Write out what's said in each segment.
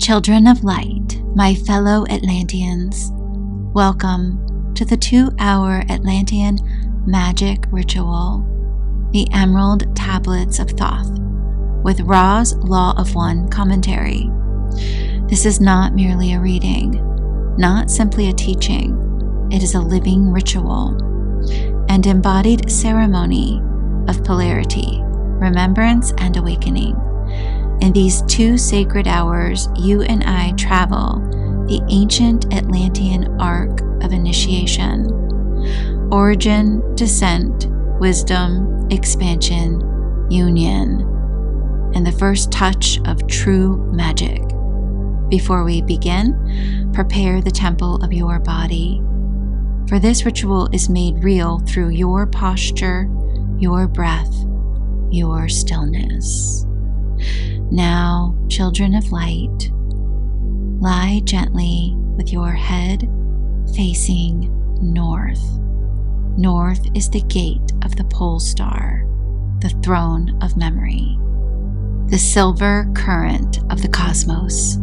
Children of light, my fellow Atlanteans, welcome to the 2-Hour Atlantean Magic Ritual, the Emerald Tablets of Thoth, with Ra's Law of One commentary. This is not merely a reading, not simply a teaching. It is a living ritual and embodied ceremony of polarity, remembrance, and awakening. In these 2 sacred hours, you and I travel the ancient Atlantean arc of initiation, origin, descent, wisdom, expansion, union, and the first touch of true magic. Before we begin, prepare the temple of your body, for this ritual is made real through your posture, your breath, your stillness. Now, children of light, lie gently with your head facing north. North is the gate of the pole star, the throne of memory, the silver current of the cosmos.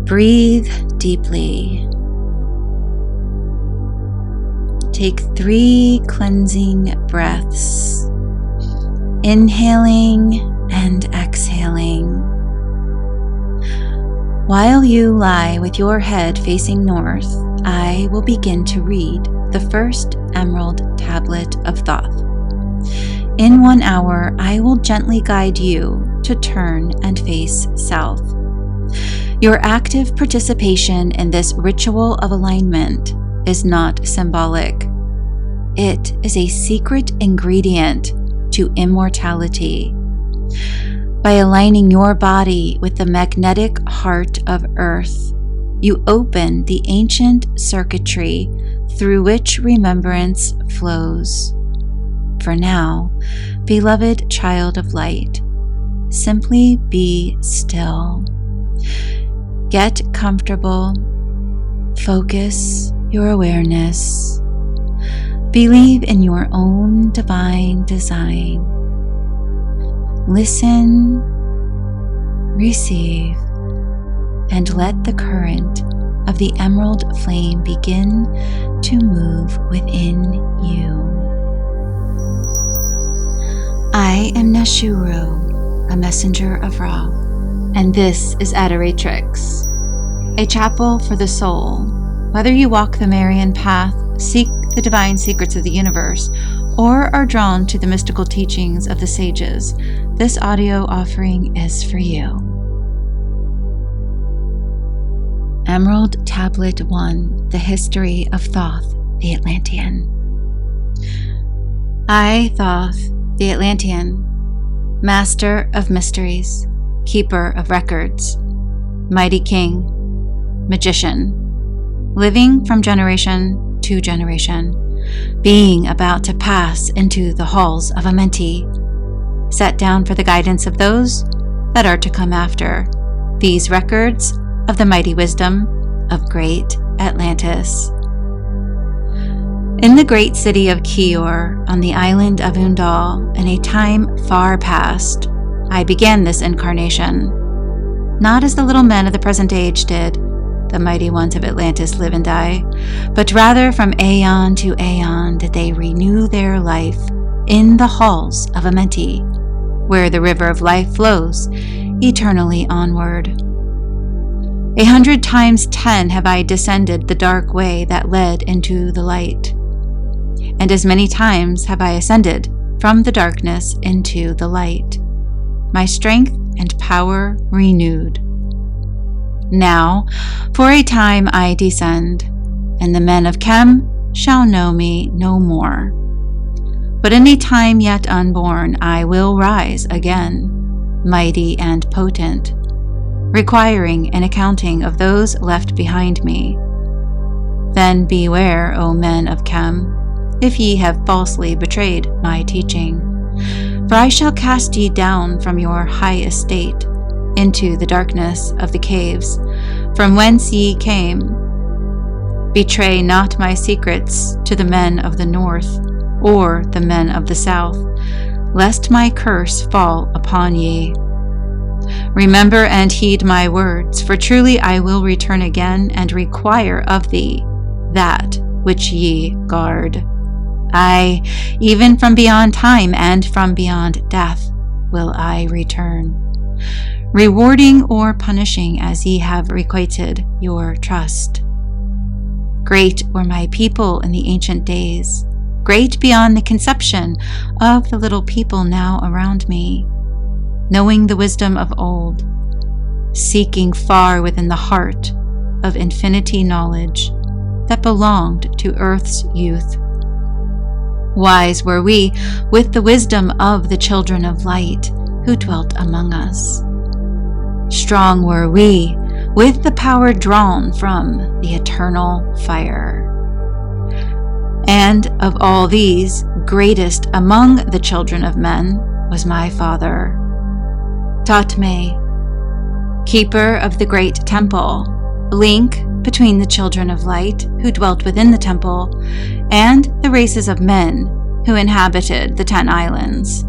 Breathe deeply. Take 3 cleansing breaths, inhaling and exhaling. While you lie with your head facing north, I will begin to read the first Emerald Tablet of Thoth. In 1 hour, I will gently guide you to turn and face south. Your active participation in this ritual of alignment is not symbolic. It is a secret ingredient to immortality. By aligning your body with the magnetic heart of Earth, you open the ancient circuitry through which remembrance flows. For now, beloved child of light, simply be still. Get comfortable. Focus your awareness. Believe in your own divine design. Listen, receive, and let the current of the emerald flame begin to move within you. I am Nashuru, a messenger of Ra, and this is Adoratrix, a chapel for the soul. Whether you walk the Marian path, seek the divine secrets of the universe, or are drawn to the mystical teachings of the sages, this audio offering is for you. Emerald Tablet 1, The History of Thoth, the Atlantean. I, Thoth, the Atlantean, master of mysteries, keeper of records, mighty king, magician, living from generation to generation, being about to pass into the halls of Amenti, set down for the guidance of those that are to come after, these records of the mighty wisdom of great Atlantis. In the great city of Kior, on the island of Undal, in a time far past, I began this incarnation, not as the little men of the present age did, the mighty ones of Atlantis live and die, but rather from aeon to aeon did they renew their life in the halls of Amenti, where the river of life flows eternally onward. 100 times 10 have I descended the dark way that led into the light, and as many times have I ascended from the darkness into the light, my strength and power renewed. Now, for a time I descend, and the men of Chem shall know me no more. But in a time yet unborn I will rise again, mighty and potent, requiring an accounting of those left behind me. Then beware, O men of Chem, if ye have falsely betrayed my teaching, for I shall cast ye down from your high estate into the darkness of the caves, from whence ye came. Betray not my secrets to the men of the north, or the men of the south, lest my curse fall upon ye. Remember and heed my words, for truly I will return again and require of thee that which ye guard. Aye, even from beyond time and from beyond death will I return, rewarding or punishing as ye have requited your trust. Great were my people in the ancient days, great beyond the conception of the little people now around me, knowing the wisdom of old, seeking far within the heart of infinity knowledge that belonged to earth's youth. Wise were we with the wisdom of the children of light who dwelt among us. Strong were we with the power drawn from the eternal fire. And of all these, greatest among the children of men was my father, Tatme, keeper of the great temple, link between the children of light who dwelt within the temple and the races of men who inhabited the 10 islands,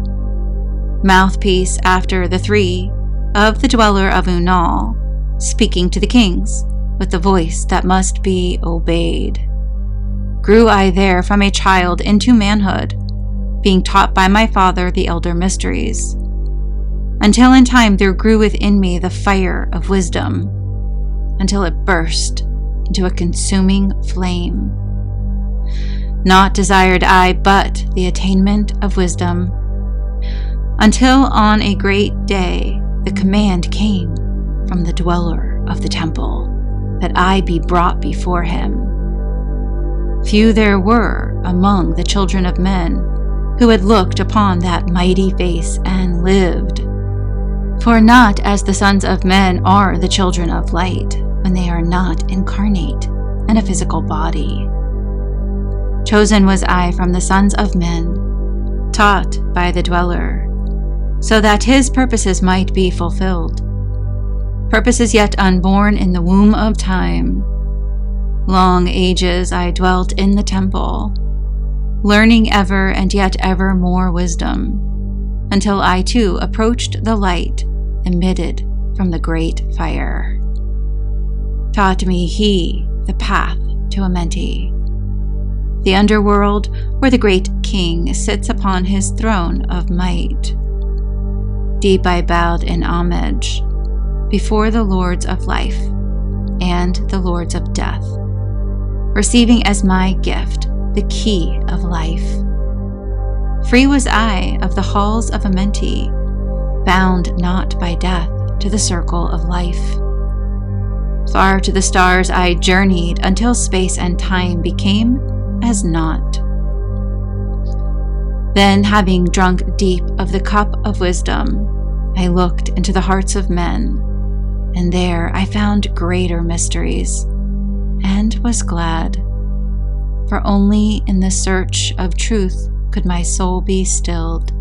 mouthpiece after the 3 of the dweller of Unal, speaking to the kings with the voice that must be obeyed. Grew I there from a child into manhood, being taught by my father the elder mysteries, until in time there grew within me the fire of wisdom, until it burst into a consuming flame. Not desired I but the attainment of wisdom, until on a great day the command came from the dweller of the temple that I be brought before him. Few there were among the children of men who had looked upon that mighty face and lived. For not as the sons of men are the children of light when they are not incarnate in a physical body. Chosen was I from the sons of men, taught by the dweller, so that his purposes might be fulfilled. Purposes yet unborn in the womb of time. Long ages I dwelt in the temple, learning ever and yet ever more wisdom, until I too approached the light emitted from the great fire. Taught me he the path to Amenti, the underworld where the great king sits upon his throne of might. Deep I bowed in homage before the lords of life and the lords of death, receiving as my gift the key of life. Free was I of the halls of Amenti, bound not by death to the circle of life. Far to the stars I journeyed until space and time became as naught. Then, having drunk deep of the cup of wisdom, I looked into the hearts of men, and there I found greater mysteries, and was glad. For only in the search of truth could my soul be stilled,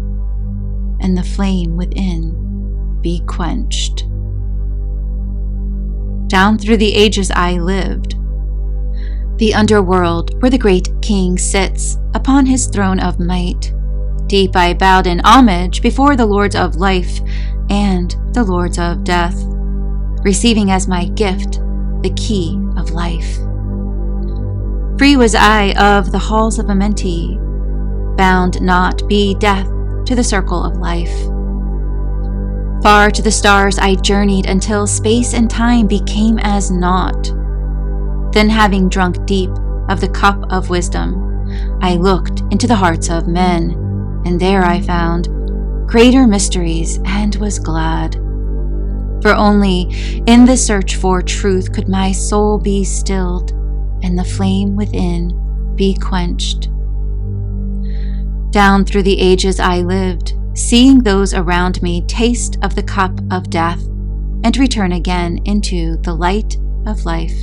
and the flame within be quenched. Down through the ages I lived, the underworld where the great king sits upon his throne of might. Deep I bowed in homage before the lords of life and the lords of death, receiving as my gift the key of life. Free was I of the halls of Amenti, bound not be death to the circle of life. Far to the stars I journeyed until space and time became as naught. Then, having drunk deep of the cup of wisdom, I looked into the hearts of men, and there I found greater mysteries and was glad. For only in the search for truth could my soul be stilled, and the flame within be quenched. Down through the ages I lived, seeing those around me taste of the cup of death and return again into the light of life.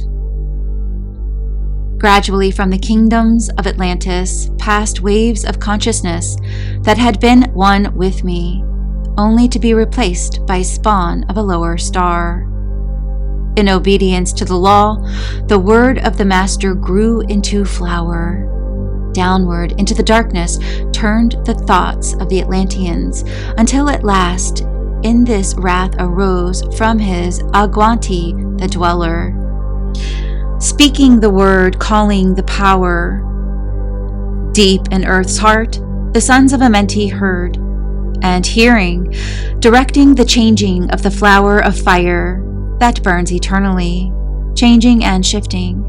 Gradually from the kingdoms of Atlantis passed waves of consciousness that had been one with me, only to be replaced by spawn of a lower star. In obedience to the law, the word of the master grew into flower. Downward into the darkness turned the thoughts of the Atlanteans, until at last in this wrath arose from his Agwanti, the dweller, speaking the word, calling the power. Deep in earth's heart, the sons of Amenti heard, and hearing, directing the changing of the flower of fire that burns eternally, changing and shifting,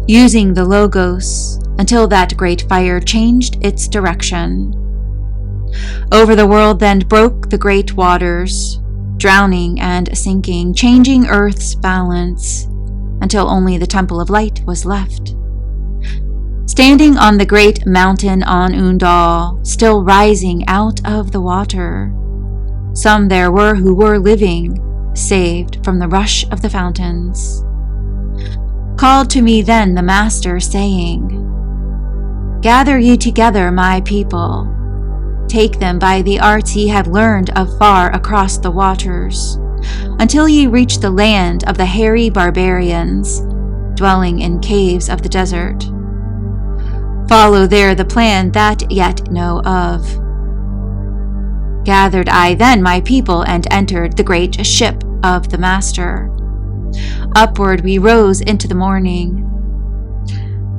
using the Logos until that great fire changed its direction. Over the world then broke the great waters, drowning and sinking, changing earth's balance, until only the Temple of Light was left. Standing on the great mountain on Undal, still rising out of the water, some there were who were living, saved from the rush of the fountains. Called to me then the Master, saying, Gather ye together, my people. Take them by the arts ye have learned of far across the waters, until ye reach the land of the hairy barbarians, dwelling in caves of the desert. Follow there the plan that yet know of. Gathered I then my people and entered the great ship of the Master. Upward we rose into the morning.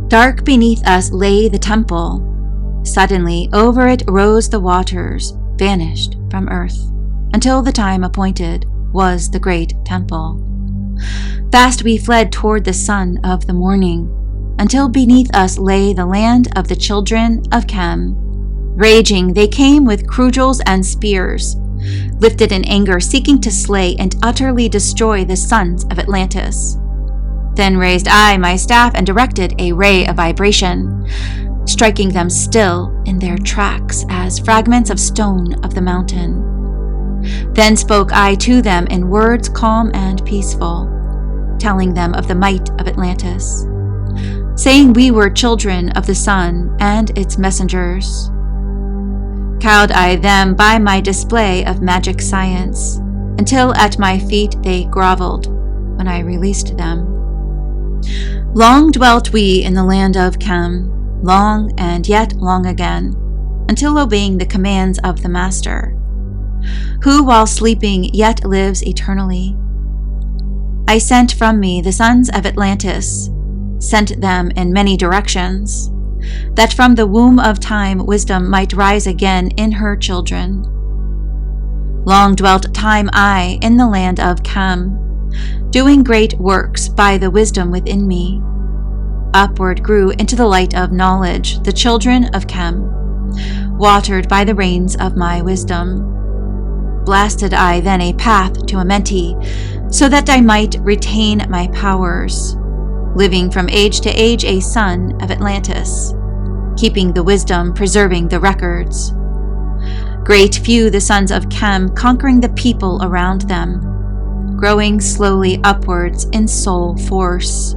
Dark beneath us lay the temple. Suddenly over it rose the waters, vanished from earth, until the time appointed was the great temple. Fast we fled toward the sun of the morning, until beneath us lay the land of the children of Chem. Raging they came with cudgels and spears, lifted in anger, seeking to slay and utterly destroy the sons of Atlantis. Then raised I my staff and directed a ray of vibration, striking them still in their tracks as fragments of stone of the mountain. Then spoke I to them in words calm and peaceful, telling them of the might of Atlantis, saying we were children of the sun and its messengers. Cowed I them by my display of magic science, until at my feet they groveled when I released them. Long dwelt we in the land of Chem, long and yet long again, until obeying the commands of the Master, who while sleeping yet lives eternally. I sent from me the sons of Atlantis, sent them in many directions, that from the womb of time wisdom might rise again in her children. Long dwelt time I in the land of Chem, doing great works by the wisdom within me. Upward grew into the light of knowledge the children of Chem, watered by the rains of my wisdom. Blasted I then a path to Amenti, so that I might retain my powers, living from age to age a son of Atlantis, keeping the wisdom, preserving the records. Great few the sons of Chem, conquering the people around them, growing slowly upwards in soul force.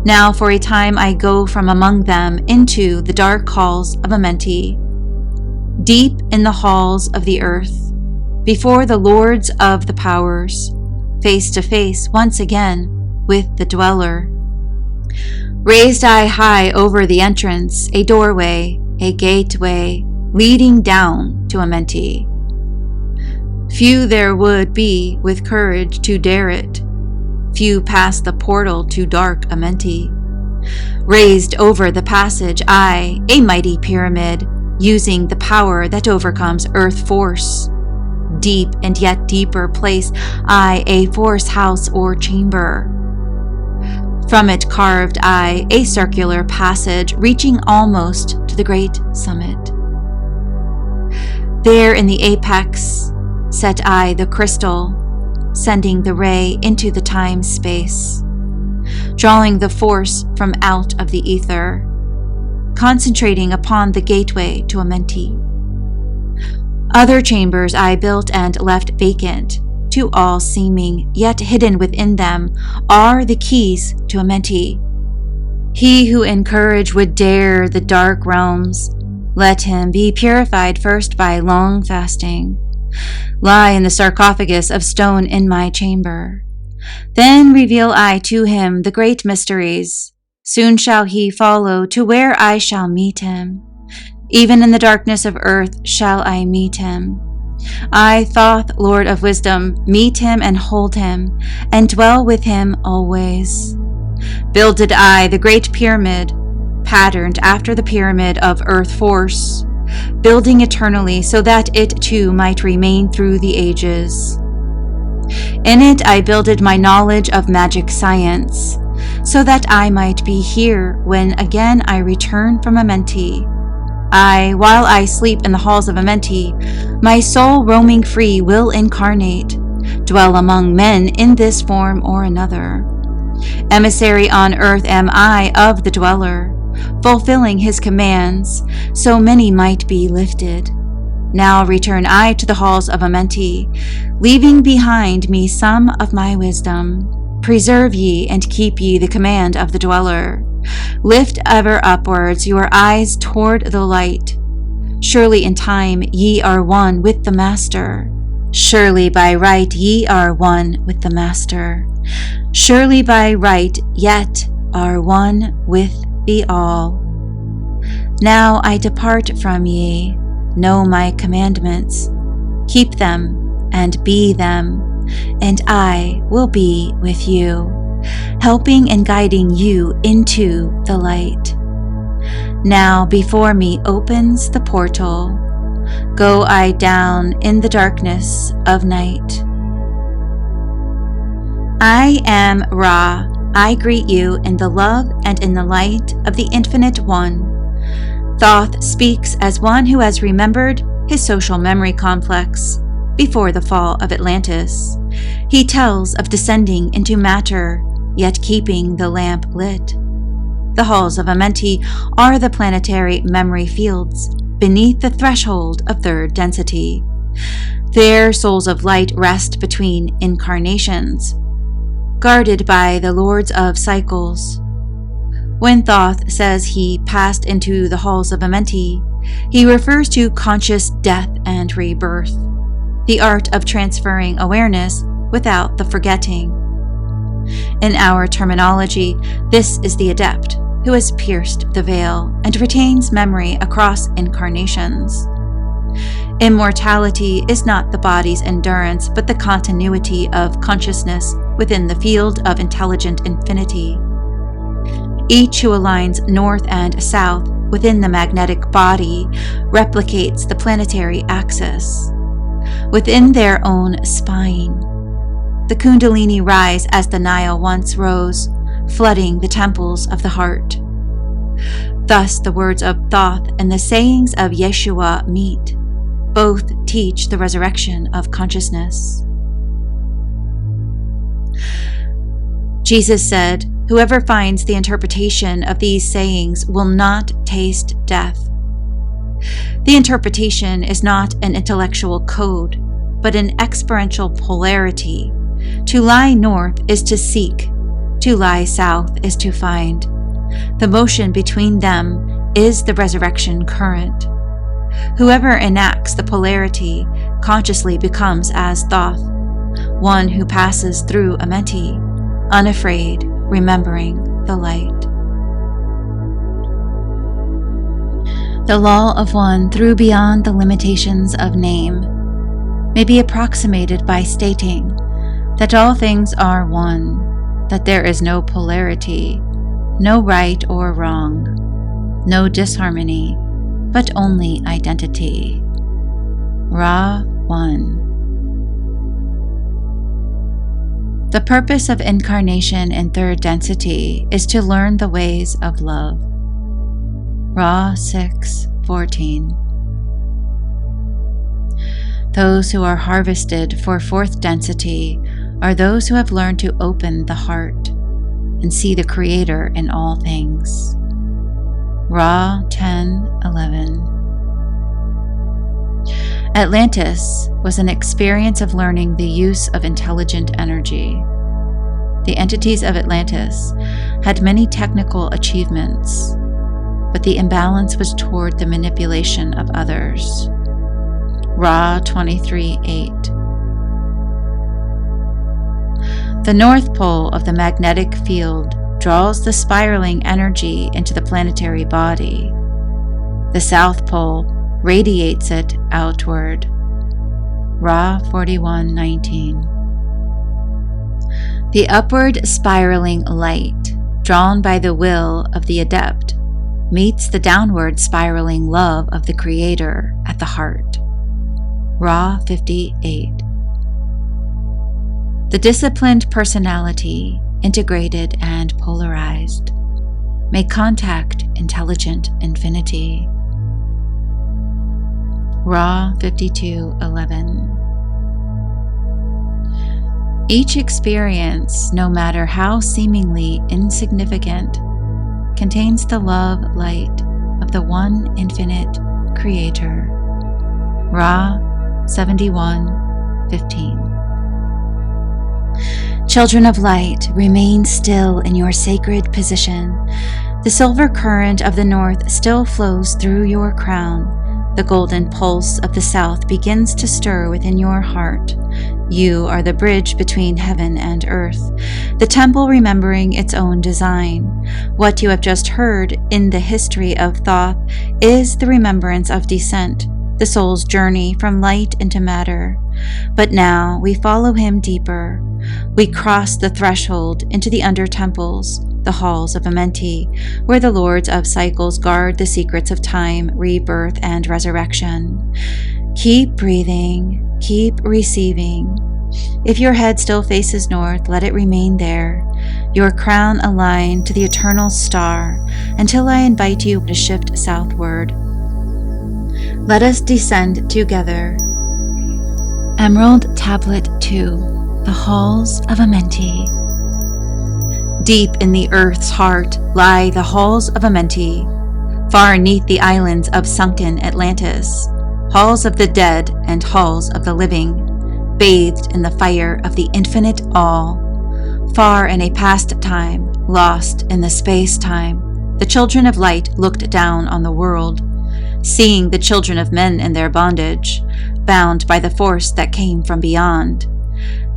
Now for a time I go from among them into the dark halls of Amenti, deep in the halls of the earth, before the lords of the powers, face to face once again with the dweller. Raised I high over the entrance, a doorway, a gateway, leading down to Amenti. Few there would be with courage to dare it. Few passed the portal to dark Amenti. Raised over the passage I, a mighty pyramid, using the power that overcomes earth force. Deep and yet deeper place I, a force house or chamber. From it carved I a circular passage reaching almost to the great summit. There in the apex set I the crystal, sending the ray into the time-space, drawing the force from out of the ether, concentrating upon the gateway to Amenti. Other chambers I built and left vacant, to all seeming, yet hidden within them are the keys to Amenti. He who in courage would dare the dark realms, let him be purified first by long fasting. Lie in the sarcophagus of stone in my chamber. Then reveal I to him the great mysteries. Soon shall he follow to where I shall meet him. Even in the darkness of earth shall I meet him. I, Thoth, Lord of Wisdom, meet him and hold him, and dwell with him always. Builded I the great pyramid, patterned after the pyramid of earth force, building eternally so that it too might remain through the ages. In it I builded my knowledge of magic science, so that I might be here when again I return from Amenti. While I sleep in the halls of Amenti, my soul roaming free will incarnate, dwell among men in this form or another. Emissary on earth am I of the dweller, fulfilling his commands, so many might be lifted. Now return I to the halls of Amenti, leaving behind me some of my wisdom. Preserve ye and keep ye the command of the dweller. Lift ever upwards your eyes toward the light. Surely in time ye are one with the Master. Surely by right ye are one with the Master. Surely by right yet are one with the All. Now I depart from ye. Know my commandments. Keep them and be them, and I will be with you, helping and guiding you into the light. Now before me opens the portal. Go I down in the darkness of night. I am Ra. I greet you in the love and in the light of the Infinite One. Thoth speaks as one who has remembered his social memory complex before the fall of Atlantis. He tells of descending into matter, yet keeping the lamp lit. The halls of Amenti are the planetary memory fields beneath the threshold of third density. There souls of light rest between incarnations, guarded by the lords of cycles. When Thoth says he passed into the halls of Amenti, he refers to conscious death and rebirth, the art of transferring awareness without the forgetting. In our terminology, this is the adept who has pierced the veil and retains memory across incarnations. Immortality is not the body's endurance, but the continuity of consciousness within the field of intelligent infinity. Each who aligns north and south within the magnetic body replicates the planetary axis. Within their own spine, the Kundalini rise as the Nile once rose, flooding the temples of the heart. Thus the words of Thoth and the sayings of Yeshua meet. Both teach the resurrection of consciousness. Jesus said, "Whoever finds the interpretation of these sayings will not taste death." The interpretation is not an intellectual code, but an experiential polarity. To lie north is to seek, to lie south is to find. The motion between them is the resurrection current. Whoever enacts the polarity consciously becomes as Thoth, one who passes through Amenti, unafraid, remembering the light. The law of one through beyond the limitations of name may be approximated by stating that all things are one, that there is no polarity, no right or wrong, no disharmony, but only identity. Ra 1. The purpose of incarnation in third density is to learn the ways of love. Ra 6:14. Those who are harvested for fourth density are those who have learned to open the heart and see the Creator in all things. Ra 10:11. Atlantis was an experience of learning the use of intelligent energy. The entities of Atlantis had many technical achievements, but the imbalance was toward the manipulation of others. Ra 23:8. The North Pole of the magnetic field draws the spiraling energy into the planetary body. The South Pole radiates it outward. Ra 41:19. The upward spiraling light, drawn by the will of the adept, meets the downward spiraling love of the Creator at the heart. Ra 58. The disciplined personality, integrated and polarized, may contact intelligent infinity. Ra 52:11. Each experience, no matter how seemingly insignificant, contains the love light of the one infinite Creator. Ra 71:15. Children of light, remain still in your sacred position. The silver current of the north still flows through your crown. The golden pulse of the south begins to stir within your heart. You are the bridge between heaven and earth, the temple remembering its own design. What you have just heard in the history of Thoth is the remembrance of descent, the soul's journey from light into matter. But now we follow him deeper. We cross the threshold into the under temples, the halls of Amenti, where the lords of cycles guard the secrets of time, rebirth, and resurrection. Keep breathing, keep receiving. If your head still faces north, let it remain there, your crown aligned to the eternal star, until I invite you to shift southward. Let us descend together. Emerald Tablet 2. The Halls of Amenti. Deep in the earth's heart lie the halls of Amenti, far neath the islands of sunken Atlantis, halls of the dead and halls of the living, bathed in the fire of the infinite all. Far in a past time, lost in the space-time, the children of light looked down on the world, seeing the children of men in their bondage, bound by the force that came from beyond.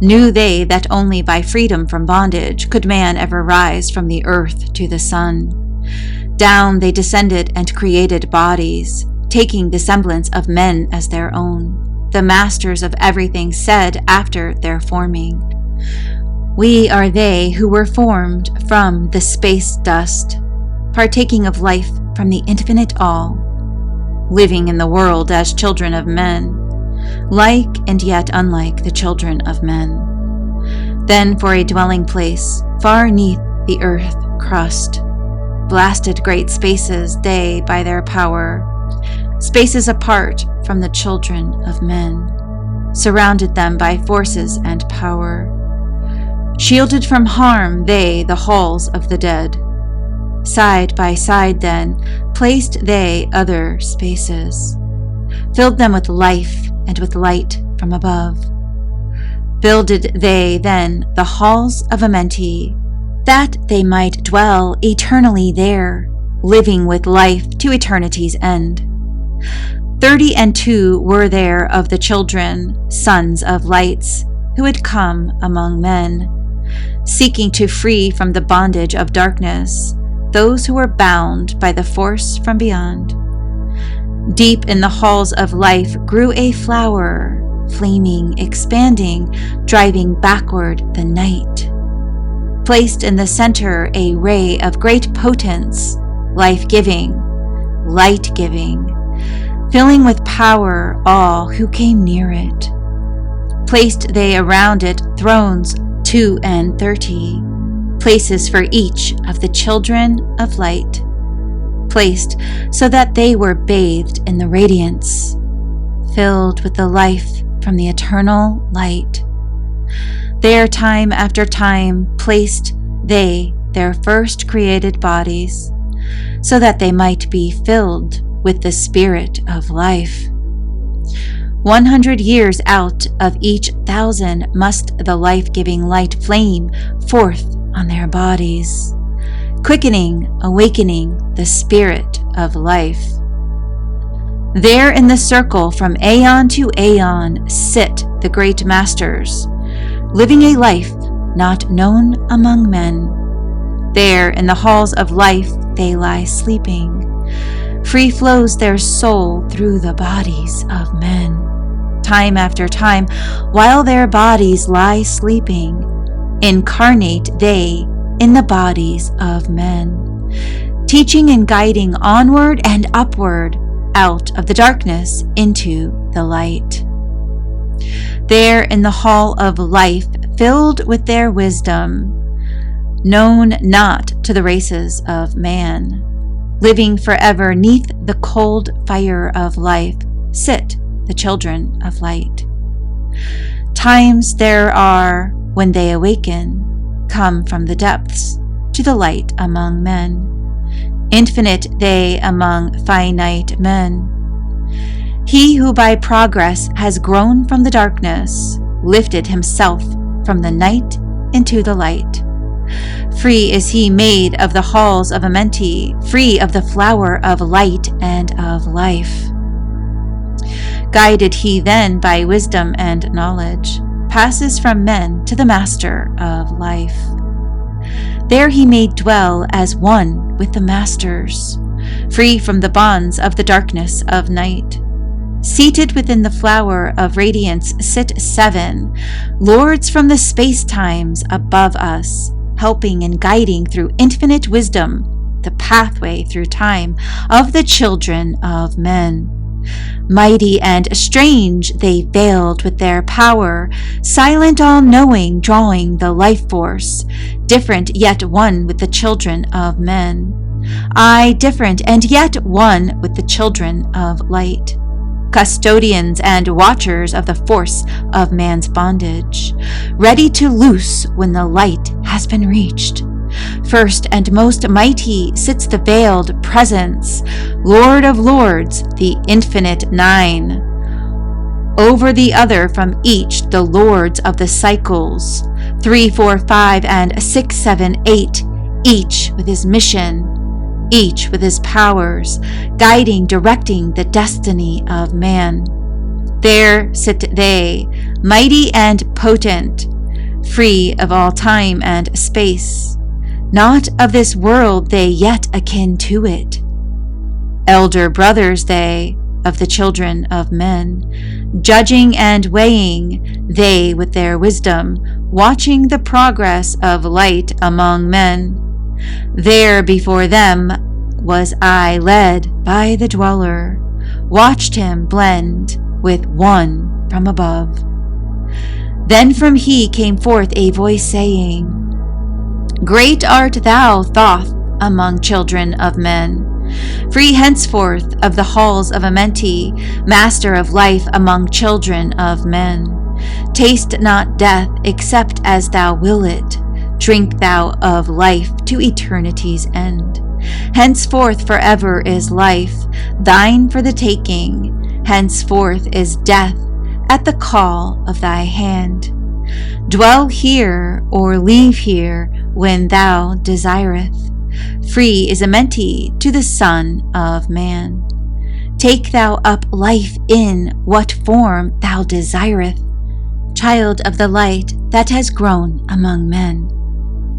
Knew they that only by freedom from bondage could man ever rise from the earth to the sun. Down they descended and created bodies, taking the semblance of men as their own. The masters of everything said after their forming, "We are they who were formed from the space dust, partaking of life from the infinite all, living in the world as children of men, like and yet unlike the children of men. Then for a dwelling place, far neath the earth crust, blasted great spaces they by their power, spaces apart from the children of men, surrounded them by forces and power. Shielded from harm they the halls of the dead. Side by side then placed they other spaces, filled them with life and with light from above. Builded they then the halls of Amenti, that they might dwell eternally there, living with life to eternity's end. 32 were there of the children, sons of lights, who had come among men, seeking to free from the bondage of darkness those who were bound by the force from beyond. Deep in the halls of life grew a flower, flaming, expanding, driving backward the night. Placed in the center a ray of great potence, life-giving, light-giving, filling with power all who came near it. Placed they around it thrones 32, places for each of the children of light, placed so that they were bathed in the radiance, filled with the life from the eternal light. There time after time placed they their first created bodies, so that they might be filled with the spirit of life. 100 years out of each 1,000 must the life-giving light flame forth on their bodies, quickening, awakening the spirit of life. There in the circle from aeon to aeon sit the great masters, living a life not known among men. There in the halls of life they lie sleeping. Free flows their soul through the bodies of men. time after time, while their bodies lie sleeping, incarnate they in the bodies of men, teaching and guiding onward and upward out of the darkness into the light. There in the hall of life, filled with their wisdom, known not to the races of man, living forever neath the cold fire of life, sit the children of light. Times there are when they awaken, come from the depths to the light among men. Infinite they among finite men. He who by progress has grown from the darkness, lifted himself from the night into the light. Free is he made of the halls of Amenti, free of the flower of light and of life. Guided he then by wisdom and knowledge, passes from men to the master of life. There he may dwell as one with the masters, free from the bonds of the darkness of night. Seated within the flower of radiance sit seven, lords from the space-times above us, helping and guiding through infinite wisdom the pathway through time of the children of men. Mighty and strange they veiled with their power, silent all-knowing, drawing the life force, different yet one with the children of men. I different and yet one with the children of light. Custodians and watchers of the force of man's bondage, ready to loose when the light has been reached. First and most mighty sits the veiled presence, Lord of Lords, the infinite nine. Over the other from each the lords of the cycles, 3, 4, 5, and 6, 7, 8, each with his mission, each with his powers, guiding, directing the destiny of man. There sit they, mighty and potent, free of all time and space, not of this world they, yet akin to it. Elder brothers they, of the children of men, judging and weighing, they with their wisdom, watching the progress of light among men. There before them was I led by the dweller, watched him blend with one from above. Then from he came forth a voice saying, Great art thou, Thoth, among children of men, free henceforth of the halls of Amenti, master of life among children of men. Taste not death except as thou will it, drink thou of life to eternity's end. Henceforth forever is life, thine for the taking, henceforth is death at the call of thy hand. Dwell here or leave here when thou desireth. Free is Amenti to the Son of Man. Take thou up life in what form thou desireth. Child of the light that has grown among men.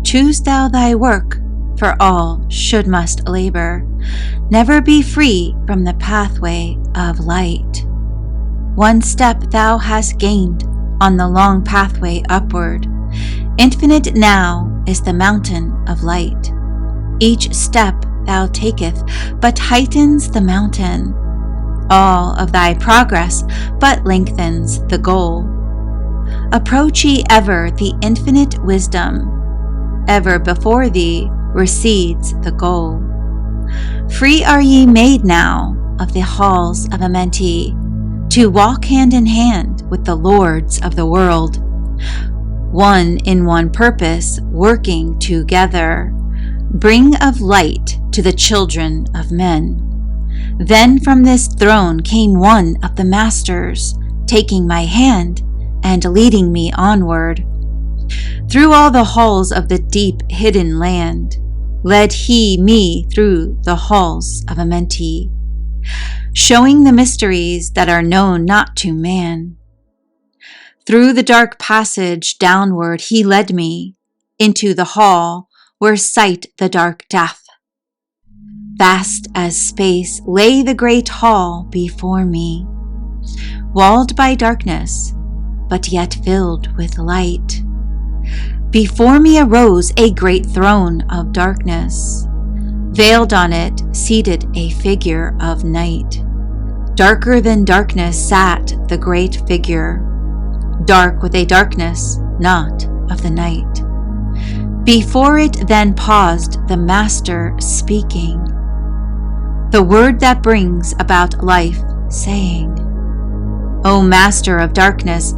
Choose thou thy work, for all should must labor. Never be free from the pathway of light. One step thou hast gained on the long pathway upward. Infinite now is the mountain of light. Each step thou taketh but heightens the mountain. All of thy progress but lengthens the goal. Approach ye ever the infinite wisdom. Ever before thee recedes the goal. Free are ye made now of the halls of Amenti, to walk hand in hand with the lords of the world, one in one purpose, working together, bring of light to the children of men. Then from this throne came one of the masters, taking my hand and leading me onward. Through all the halls of the deep hidden land, led he me through the halls of Amenti, showing the mysteries that are known not to man. Through the dark passage downward he led me, into the hall where sight the dark death. Vast as space lay the great hall before me. walled by darkness, but yet filled with light. Before me arose a great throne of darkness. Veiled on it, seated a figure of night. Darker than darkness sat the great figure, dark with a darkness not of the night. Before it then paused the Master speaking, the word that brings about life, saying, O Master of darkness,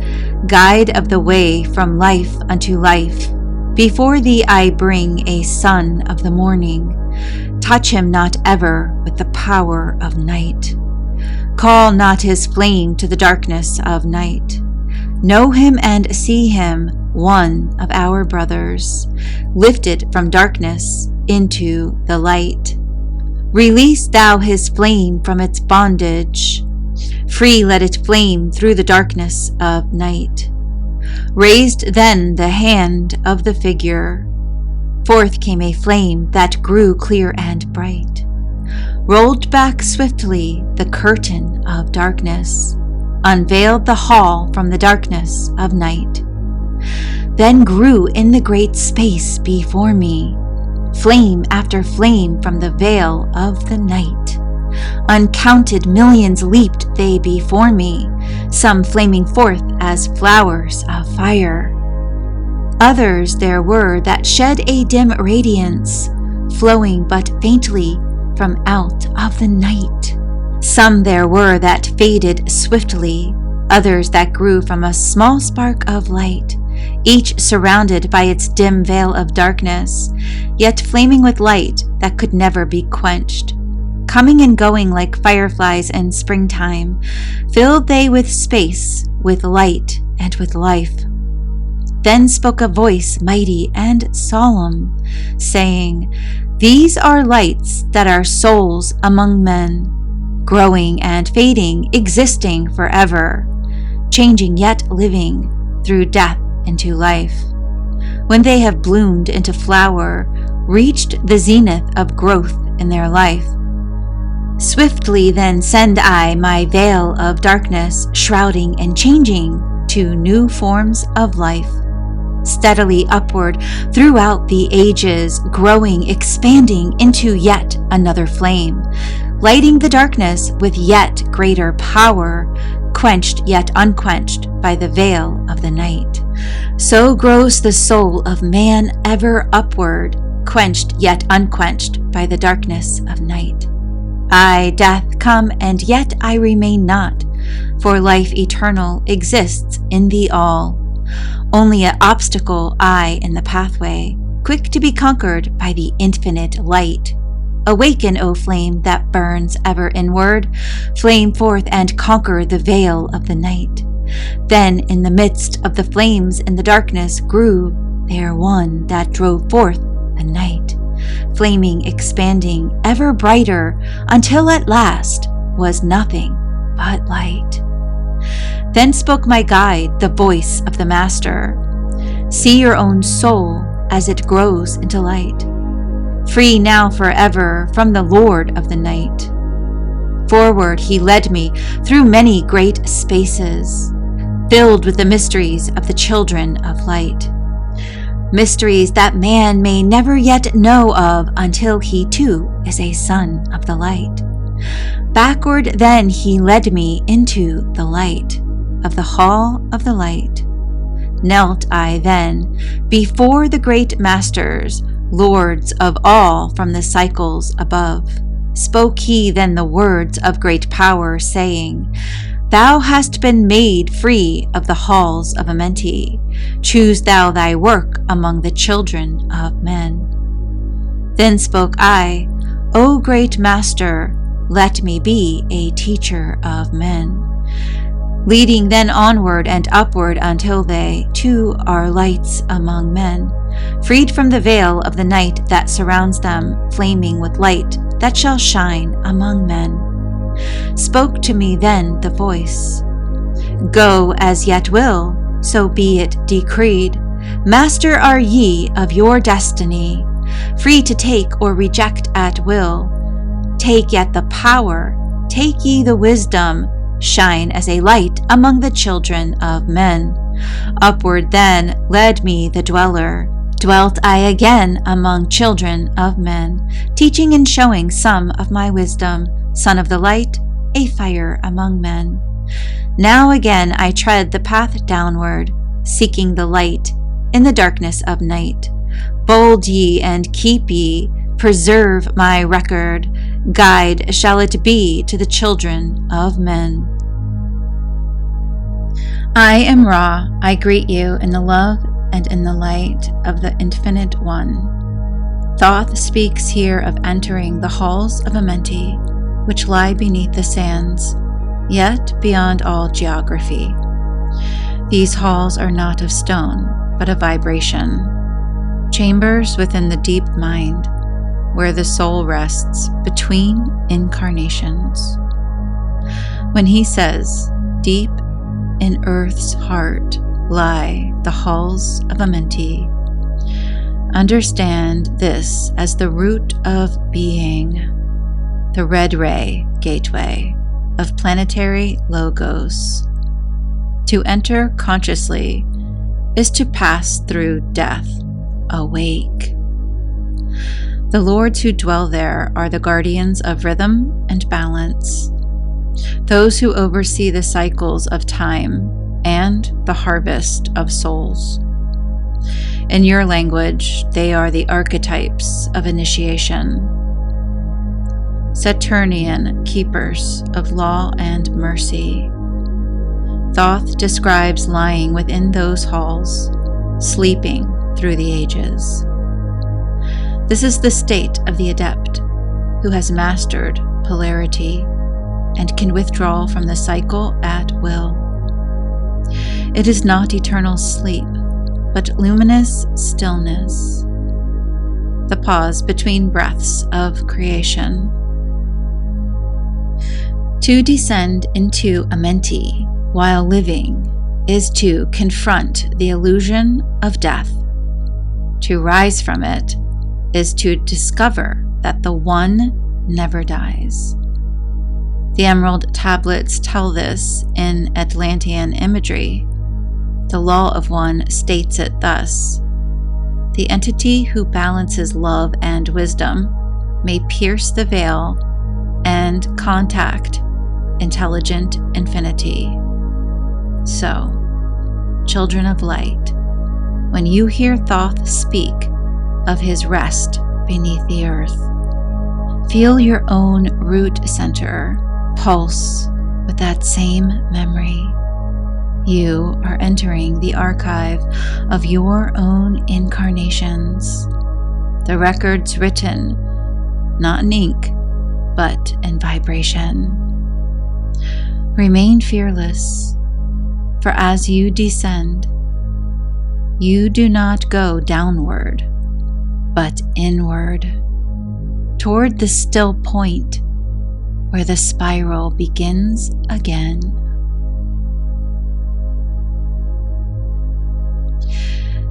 guide of the way from life unto life, before thee I bring a son of the morning. Touch him not ever with the power of night. Call not his flame to the darkness of night. Know him and see him, one of our brothers, lifted from darkness into the light. Release thou his flame from its bondage. Free let it flame through the darkness of night. Raised then the hand of the figure. Forth came a flame that grew clear and bright. Rolled back swiftly the curtain of darkness, unveiled the hall from the darkness of night. Then grew in the great space before me, flame after flame from the veil of the night. Uncounted millions leaped they before me, some flaming forth as flowers of fire. Others there were that shed a dim radiance, flowing but faintly from out of the night. Some there were that faded swiftly, others that grew from a small spark of light, each surrounded by its dim veil of darkness, yet flaming with light that could never be quenched. Coming and going like fireflies in springtime, filled they with space, with light, and with life. Then spoke a voice mighty and solemn, saying, These are lights that are souls among men, growing and fading, existing forever, changing yet living through death into life. When they have bloomed into flower, reached the zenith of growth in their life. Swiftly then send I my veil of darkness, shrouding and changing to new forms of life. Steadily upward throughout the ages, growing, expanding into yet another flame, lighting the darkness with yet greater power, quenched yet unquenched by the veil of the night. So grows the soul of man ever upward, quenched yet unquenched by the darkness of night. I, death, come, and yet I remain not, for life eternal exists in thee all. Only an obstacle I in the pathway, quick to be conquered by the infinite light. Awaken, O flame that burns ever inward, flame forth and conquer the veil of the night. Then in the midst of the flames in the darkness grew there one that drove forth the night, flaming, expanding, ever brighter, until at last was nothing but light. Then spoke my guide, the voice of the Master. See your own soul as it grows into light, free now forever from the Lord of the night. Forward he led me through many great spaces, filled with the mysteries of the children of light. Mysteries that man may never yet know of until he too is a son of the light. Backward then he led me into the light of the hall of the light. Knelt I then before the great masters, lords of all from the cycles above. Spoke he then the words of great power, saying, Thou hast been made free of the halls of Amenti. Choose thou thy work among the children of men. Then spoke I, O great Master, let me be a teacher of men. Leading then onward and upward until they, too, are lights among men, freed from the veil of the night that surrounds them, flaming with light that shall shine among men. Spoke to me then the voice, Go as yet will, so be it decreed. Master are ye of your destiny, free to take or reject at will. Take yet the power, take ye the wisdom, shine as a light among the children of men. Upward then led me the dweller. Dwelt I again among children of men, teaching and showing some of my wisdom, son of the light, a fire among men. Now again I tread the path downward, seeking the light in the darkness of night. Bold ye and keep ye, preserve my record, guide shall it be to the children of men. I am Ra, I greet you in the love and in the light of the Infinite One. Thoth speaks here of entering the halls of Amenti, which lie beneath the sands, yet beyond all geography. These halls are not of stone, but of vibration, chambers within the deep mind, where the soul rests between incarnations. When he says, deep in earth's heart lie the halls of Amenti, understand this as the root of being, the red ray gateway of planetary logos. To enter consciously is to pass through death, awake. The lords who dwell there are the guardians of rhythm and balance, those who oversee the cycles of time and the harvest of souls. In your language, they are the archetypes of initiation, Saturnian keepers of law and mercy. Thoth describes lying within those halls, sleeping through the ages. This is the state of the adept, who has mastered polarity and can withdraw from the cycle at will. It is not eternal sleep, but luminous stillness, the pause between breaths of creation. To descend into Amenti while living is to confront the illusion of death. To rise from it is to discover that the One never dies. The Emerald Tablets tell this in Atlantean imagery. The Law of One states it thus: the entity who balances love and wisdom may pierce the veil and contact intelligent infinity. So, children of light, when you hear Thoth speak of his rest beneath the earth, feel your own root center pulse with that same memory. You are entering the archive of your own incarnations, the records written not in ink, but in vibration. Remain fearless, for as you descend, you do not go downward, but inward, toward the still point where the spiral begins again.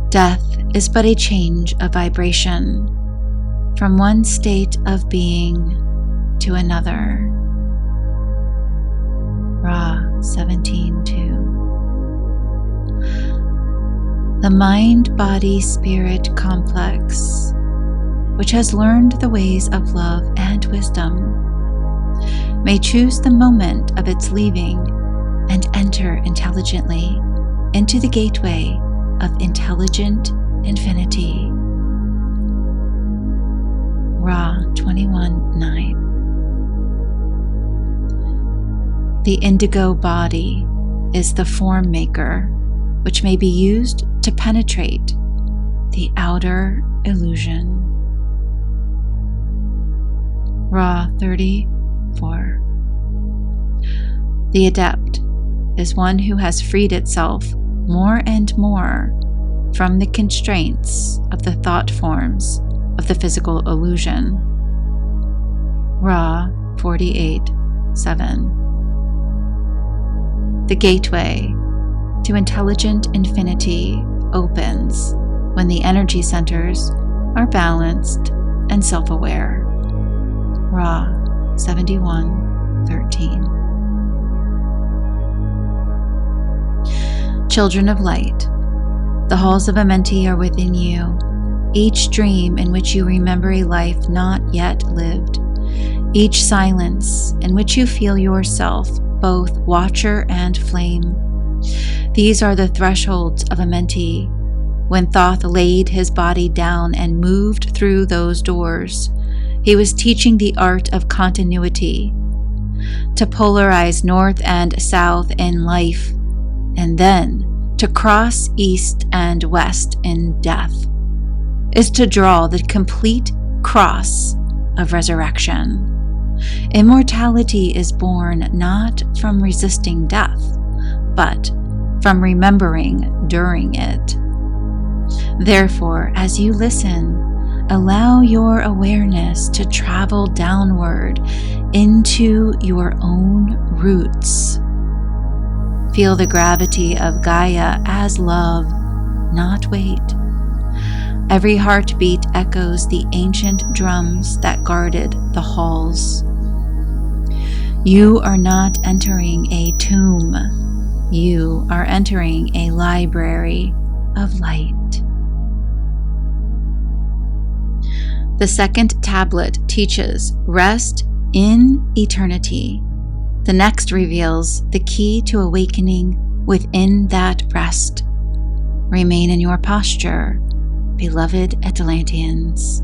Death is but a change of vibration from one state of being to another. Ra 17:2. The mind-body-spirit complex, which has learned the ways of love and wisdom, may choose the moment of its leaving and enter intelligently into the gateway of intelligent infinity. Ra 21:9. The indigo body is the form maker, which may be used to penetrate the outer illusion. Ra 34. The adept is one who has freed itself more and more from the constraints of the thought forms of the physical illusion. Ra 48:7. The gateway to intelligent infinity opens when the energy centers are balanced and self-aware. Ra 71:13. Children of light, the halls of Amenti are within you, each dream in which you remember a life not yet lived, each silence in which you feel yourself both watcher and flame. These are the thresholds of Amenti. When Thoth laid his body down and moved through those doors, he was teaching the art of continuity, to polarize north and south in life, and then to cross east and west in death, is to draw the complete cross of resurrection. Immortality is born not from resisting death, but from remembering during it. Therefore, as you listen, allow your awareness to travel downward into your own roots. Feel the gravity of Gaia as love, not weight. Every heartbeat echoes the ancient drums that guarded the halls. You are not entering a tomb. You are entering a library of light. The second tablet teaches rest in eternity. The next reveals the key to awakening within that rest. Remain in your posture, beloved Atlanteans.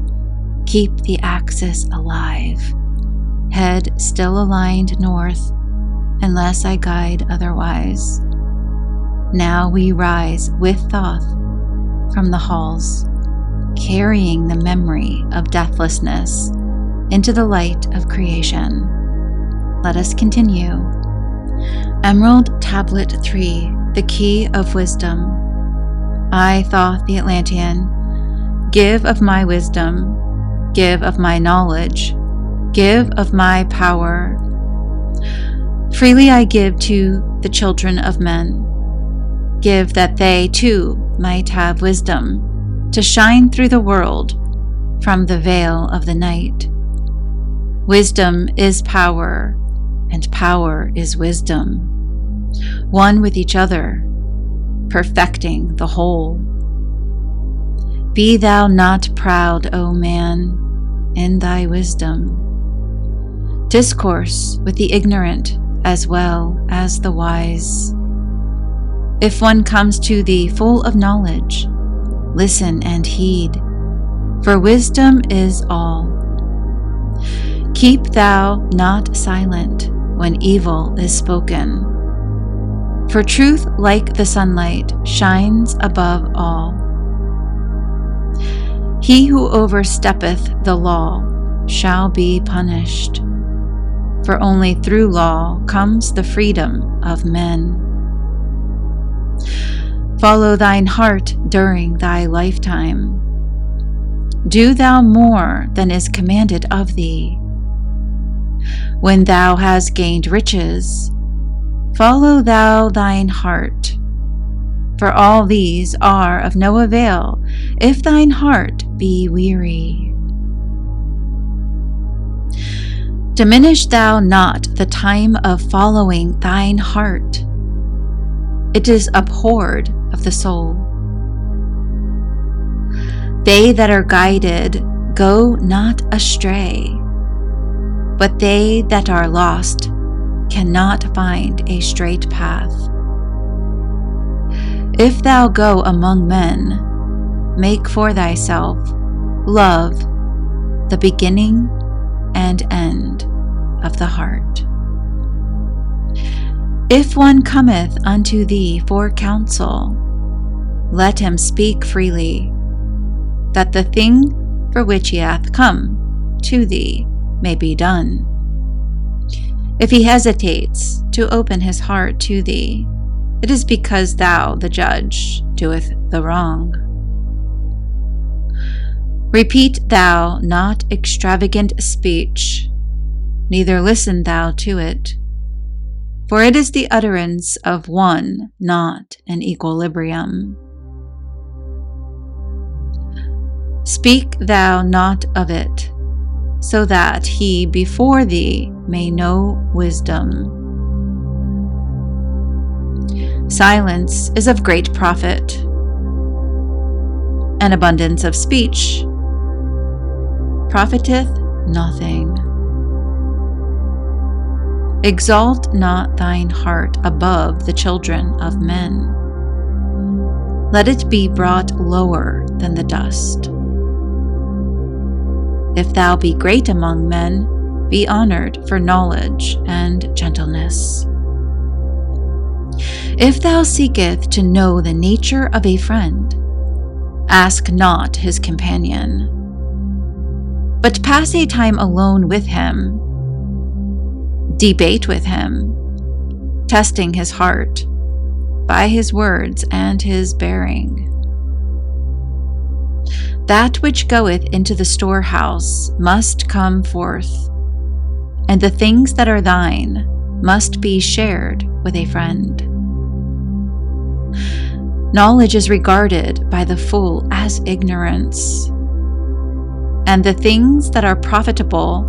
Keep the axis alive. Head still aligned north, unless I guide otherwise. Now we rise with Thoth from the halls, carrying the memory of deathlessness into the light of creation. Let us continue. Emerald Tablet 3, the Key of Wisdom. I, Thoth the Atlantean, give of my wisdom, give of my knowledge, give of my power. Freely I give to the children of men. Give that they, too, might have wisdom to shine through the world from the veil of the night. Wisdom is power, and power is wisdom, one with each other, perfecting the whole. Be thou not proud, O man, in thy wisdom. Discourse with the ignorant as well as the wise. If one comes to thee full of knowledge, listen and heed, for wisdom is all. Keep thou not silent when evil is spoken, for truth like the sunlight shines above all. He who oversteppeth the law shall be punished, for only through law comes the freedom of men. Follow thine heart during thy lifetime. Do thou more than is commanded of thee. When thou hast gained riches, follow thou thine heart, for all these are of no avail if thine heart be weary. Diminish thou not the time of following thine heart. It is abhorred of the soul. They that are guided go not astray, but they that are lost cannot find a straight path. If thou go among men, make for thyself love, the beginning and end of the heart. If one cometh unto thee for counsel, let him speak freely, that the thing for which he hath come to thee may be done. If he hesitates to open his heart to thee, it is because thou, the judge, doeth the wrong. Repeat thou not extravagant speech, neither listen thou to it, for it is the utterance of one not in equilibrium. Speak thou not of it, so that he before thee may know wisdom. Silence is of great profit. An abundance of speech profiteth nothing. Exalt not thine heart above the children of men. Let it be brought lower than the dust. If thou be great among men, be honored for knowledge and gentleness. If thou seeketh to know the nature of a friend, ask not his companion, but pass a time alone with him. Debate with him, testing his heart by his words and his bearing. That which goeth into the storehouse must come forth, and the things that are thine must be shared with a friend. Knowledge is regarded by the fool as ignorance, and the things that are profitable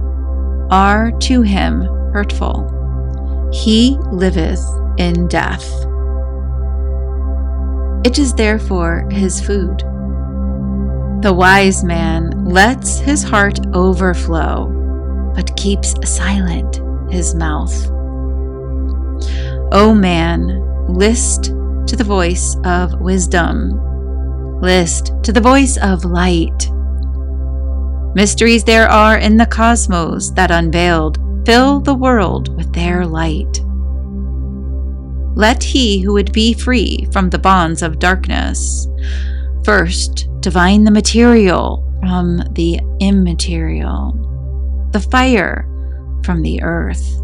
are to him hurtful. He liveth in death. It is therefore his food. The wise man lets his heart overflow, but keeps silent his mouth. O man, list to the voice of wisdom. List to the voice of light. Mysteries there are in the cosmos that unveiled fill the world with their light. Let he who would be free from the bonds of darkness first divine the material from the immaterial, the fire from the earth.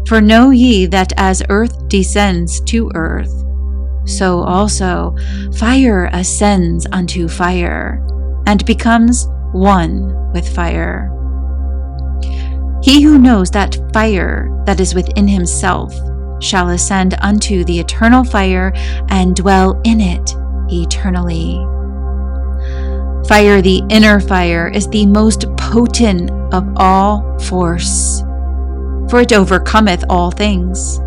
For know ye that as earth descends to earth, so also fire ascends unto fire, and becomes one with fire. He who knows that fire that is within himself shall ascend unto the eternal fire and dwell in it eternally. Fire, the inner fire, is the most potent of all force, for it overcometh all things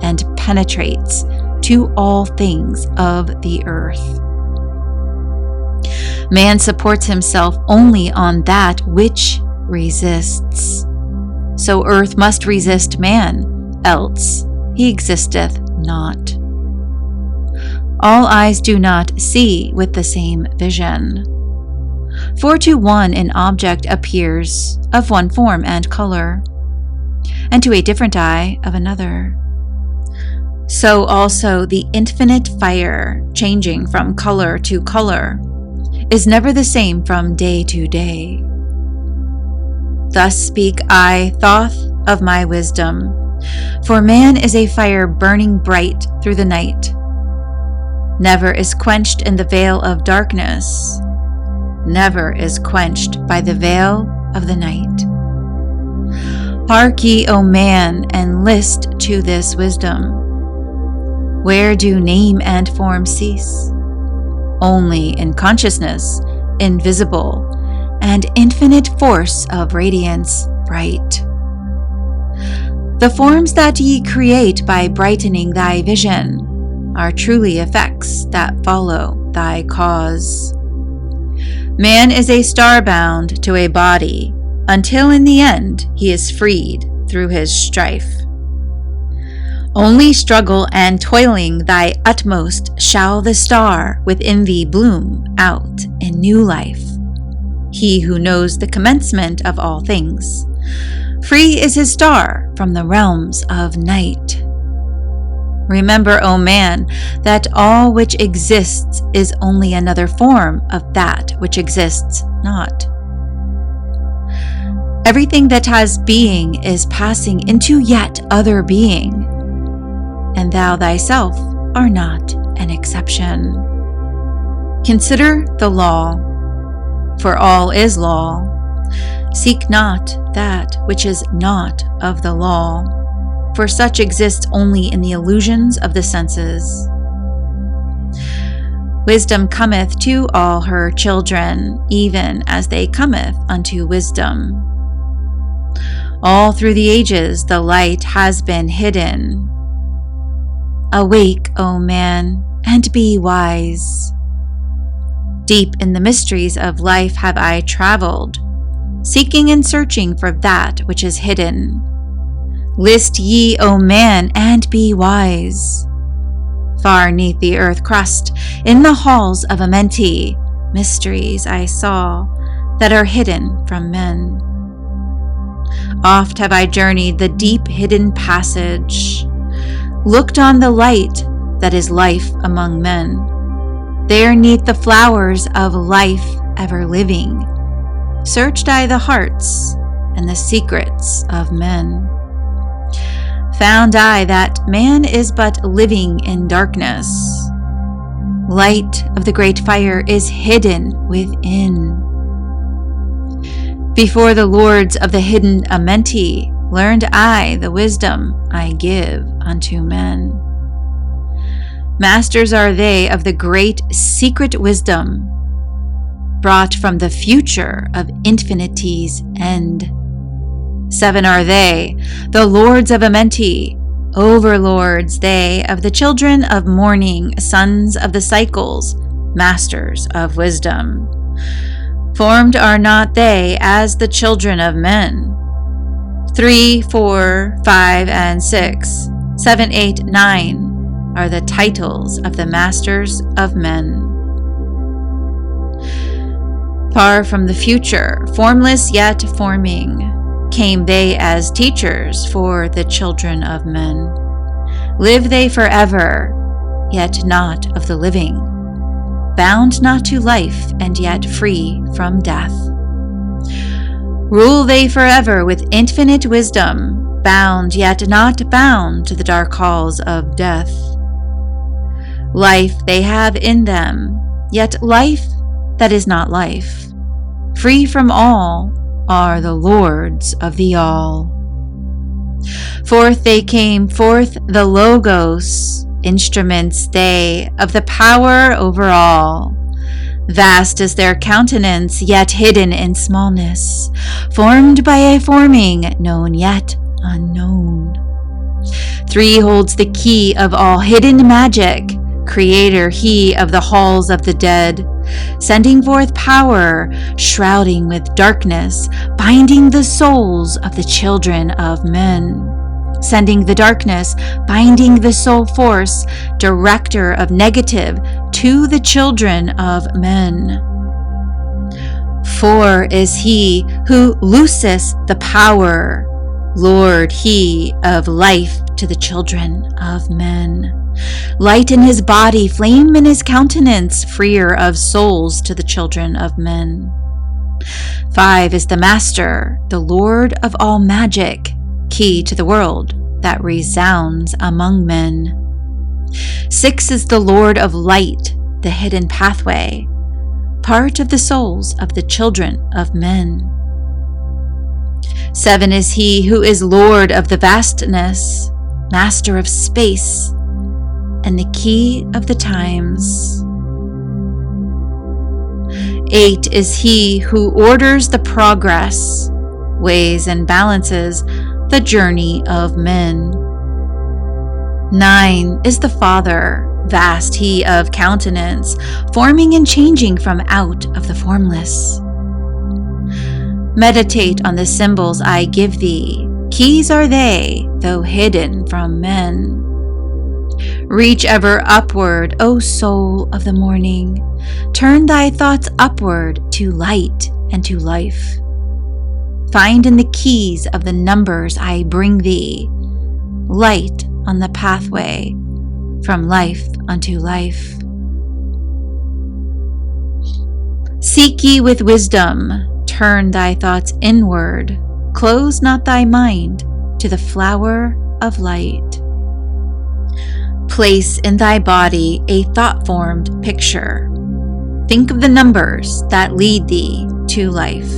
and penetrates to all things of the earth. Man supports himself only on that which resists. So earth must resist man, else he existeth not. All eyes do not see with the same vision. For to one an object appears of one form and color, and to a different eye of another. So also the infinite fire, changing from color to color, is never the same from day to day. Thus speak I, Thoth, of my wisdom. For man is a fire burning bright through the night. Never is quenched in the veil of darkness. Never is quenched by the veil of the night. Hark ye, O man, and list to this wisdom. Where do name and form cease? Only in consciousness, invisible, and infinite force of radiance bright. The forms that ye create by brightening thy vision are truly effects that follow thy cause. Man is a star bound to a body, until in the end he is freed through his strife. Only struggle and toiling thy utmost shall the star within thee bloom out in new life. He who knows the commencement of all things, free is his star from the realms of night. Remember, O man, that all which exists is only another form of that which exists not. Everything that has being is passing into yet other being, and thou thyself are not an exception. Consider the law, for all is law. Seek not that which is not of the law, for such exists only in the illusions of the senses. Wisdom cometh to all her children, even as they cometh unto wisdom. All through the ages the light has been hidden. Awake, O man, and be wise. Deep in the mysteries of life have I traveled, seeking and searching for that which is hidden. List ye, O man, and be wise. Far 'neath the earth crust, in the halls of Amenti, mysteries I saw that are hidden from men. Oft have I journeyed the deep hidden passage, looked on the light that is life among men. There 'neath the flowers of life ever living, searched I the hearts and the secrets of men. Found I that man is but living in darkness. Light of the great fire is hidden within. Before the lords of the hidden Amenti learned I the wisdom I give unto men. Masters are they of the great secret wisdom, brought from the future of infinity's end. 7 are they, the lords of Amenti, overlords they of the children of morning, sons of the cycles, masters of wisdom. Formed are not they as the children of men. 3, 4, 5, and 6, 7, 8, 9 are the titles of the masters of men. Far from the future, formless yet forming, came they as teachers for the children of men. Live they forever, yet not of the living, bound not to life and yet free from death. Rule they forever with infinite wisdom, bound yet not bound to the dark halls of death. Life they have in them, yet life that is not life. Free from all are the lords of the all. Forth they came, forth the Logos, instruments they of the power over all. Vast is their countenance, yet hidden in smallness, formed by a forming, known yet unknown. 3 holds the key of all hidden magic, creator he of the halls of the dead, sending forth power, shrouding with darkness, binding the souls of the children of men. Sending the darkness, binding the soul force, director of negative to the children of men. 4 is he who looseth the power, Lord he of life to the children of men. Light in his body, flame in his countenance, freer of souls to the children of men. 5 is the Master, the Lord of all magic, key to the world that resounds among men. 6 is the Lord of light, the hidden pathway, part of the souls of the children of men. 7 is he who is Lord of the vastness, master of space, and the key of the times. 8 is he who orders the progress, weighs and balances the journey of men. 9 is the Father, vast he of countenance, forming and changing from out of the formless. Meditate on the symbols I give thee, keys are they, though hidden from men. Reach ever upward, O soul of the morning. Turn thy thoughts upward to light and to life. Find in the keys of the numbers I bring thee, light on the pathway from life unto life. Seek ye with wisdom, turn thy thoughts inward, close not thy mind to the flower of light. Place in thy body a thought-formed picture. Think of the numbers that lead thee to life.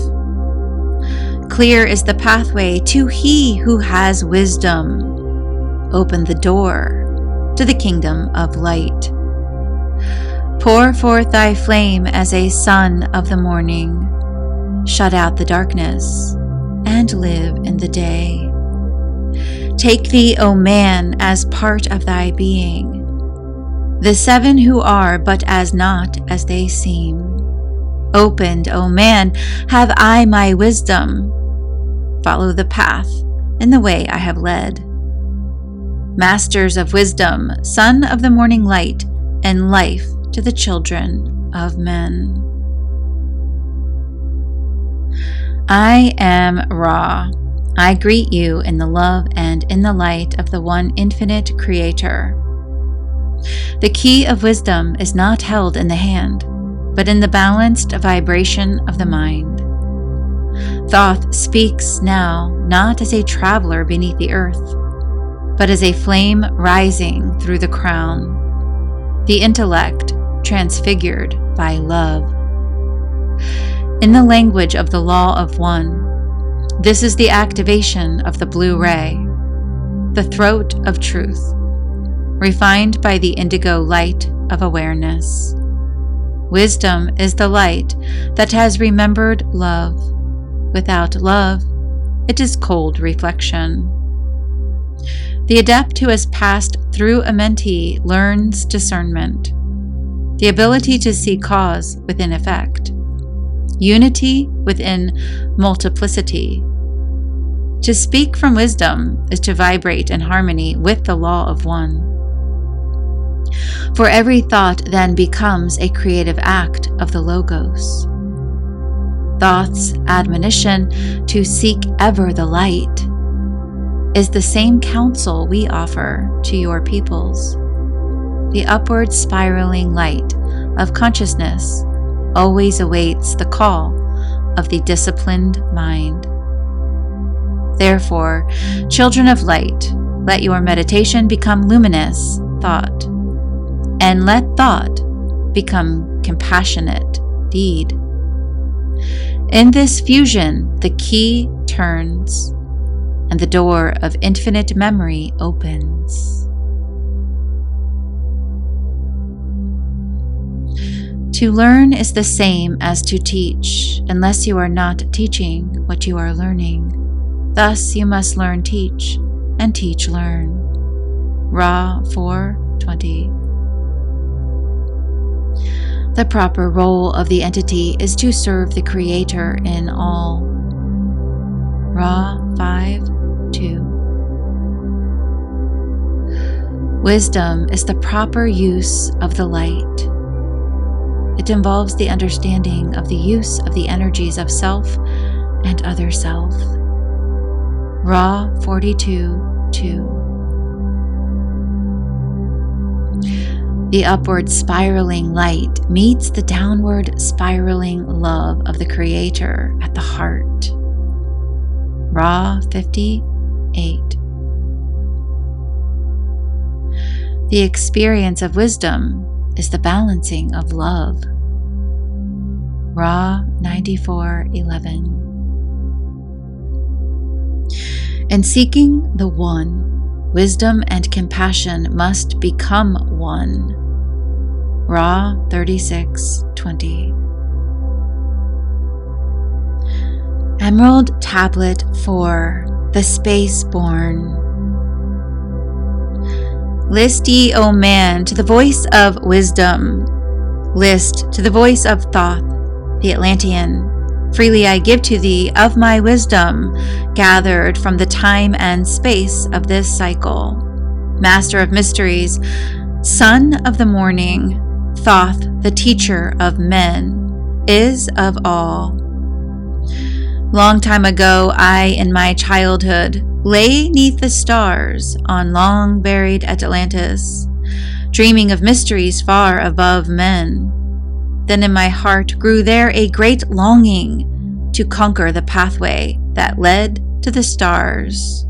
Clear is the pathway to he who has wisdom. Open the door to the kingdom of light. Pour forth thy flame as a sun of the morning. Shut out the darkness and live in the day. Take thee, O man, as part of thy being. The seven who are but as not as they seem. Opened, O man, have I my wisdom. Follow the path in the way I have led. Masters of wisdom, son of the morning light, and life to the children of men. I am Ra. I greet you in the love and in the light of the one infinite Creator. The key of wisdom is not held in the hand, but in the balanced vibration of the mind. Thoth speaks now not as a traveler beneath the earth, but as a flame rising through the crown, the intellect transfigured by love. In the language of the law of one, this is the activation of the blue ray, the throat of truth, refined by the indigo light of awareness. Wisdom is the light that has remembered love. Without love, it is cold reflection. The adept who has passed through a mentee learns discernment, the ability to see cause within effect, unity within multiplicity. To speak from wisdom is to vibrate in harmony with the law of one. For every thought then becomes a creative act of the Logos. Thoth's admonition to seek ever the light is the same counsel we offer to your peoples. The upward spiraling light of consciousness always awaits the call of the disciplined mind. Therefore, children of light, let your meditation become luminous thought, and let thought become compassionate deed. In this fusion, the key turns, and the door of infinite memory opens. To learn is the same as to teach, unless you are not teaching what you are learning. Thus you must learn teach, and teach learn. Ra 4:20. The proper role of the entity is to serve the Creator in all. Ra 5:2. Wisdom is the proper use of the light. It involves the understanding of the use of the energies of self and other self. Ra 42:2. The upward spiraling light meets the downward spiraling love of the Creator at the heart. Ra 58. The experience of wisdom is the balancing of love. Ra 94:11. In seeking the one, wisdom and compassion must become one. Ra 36:20. Emerald Tablet 4, the Space-Born. List ye, O man, to the voice of wisdom. List to the voice of Thoth, the Atlantean. Freely I give to thee of my wisdom, gathered from the time and space of this cycle. Master of mysteries, son of the morning, Thoth, the teacher of men, is of all. Long time ago, I, in my childhood, lay 'neath the stars on long buried Atlantis, dreaming of mysteries far above men. Then in my heart grew there a great longing to conquer the pathway that led to the stars.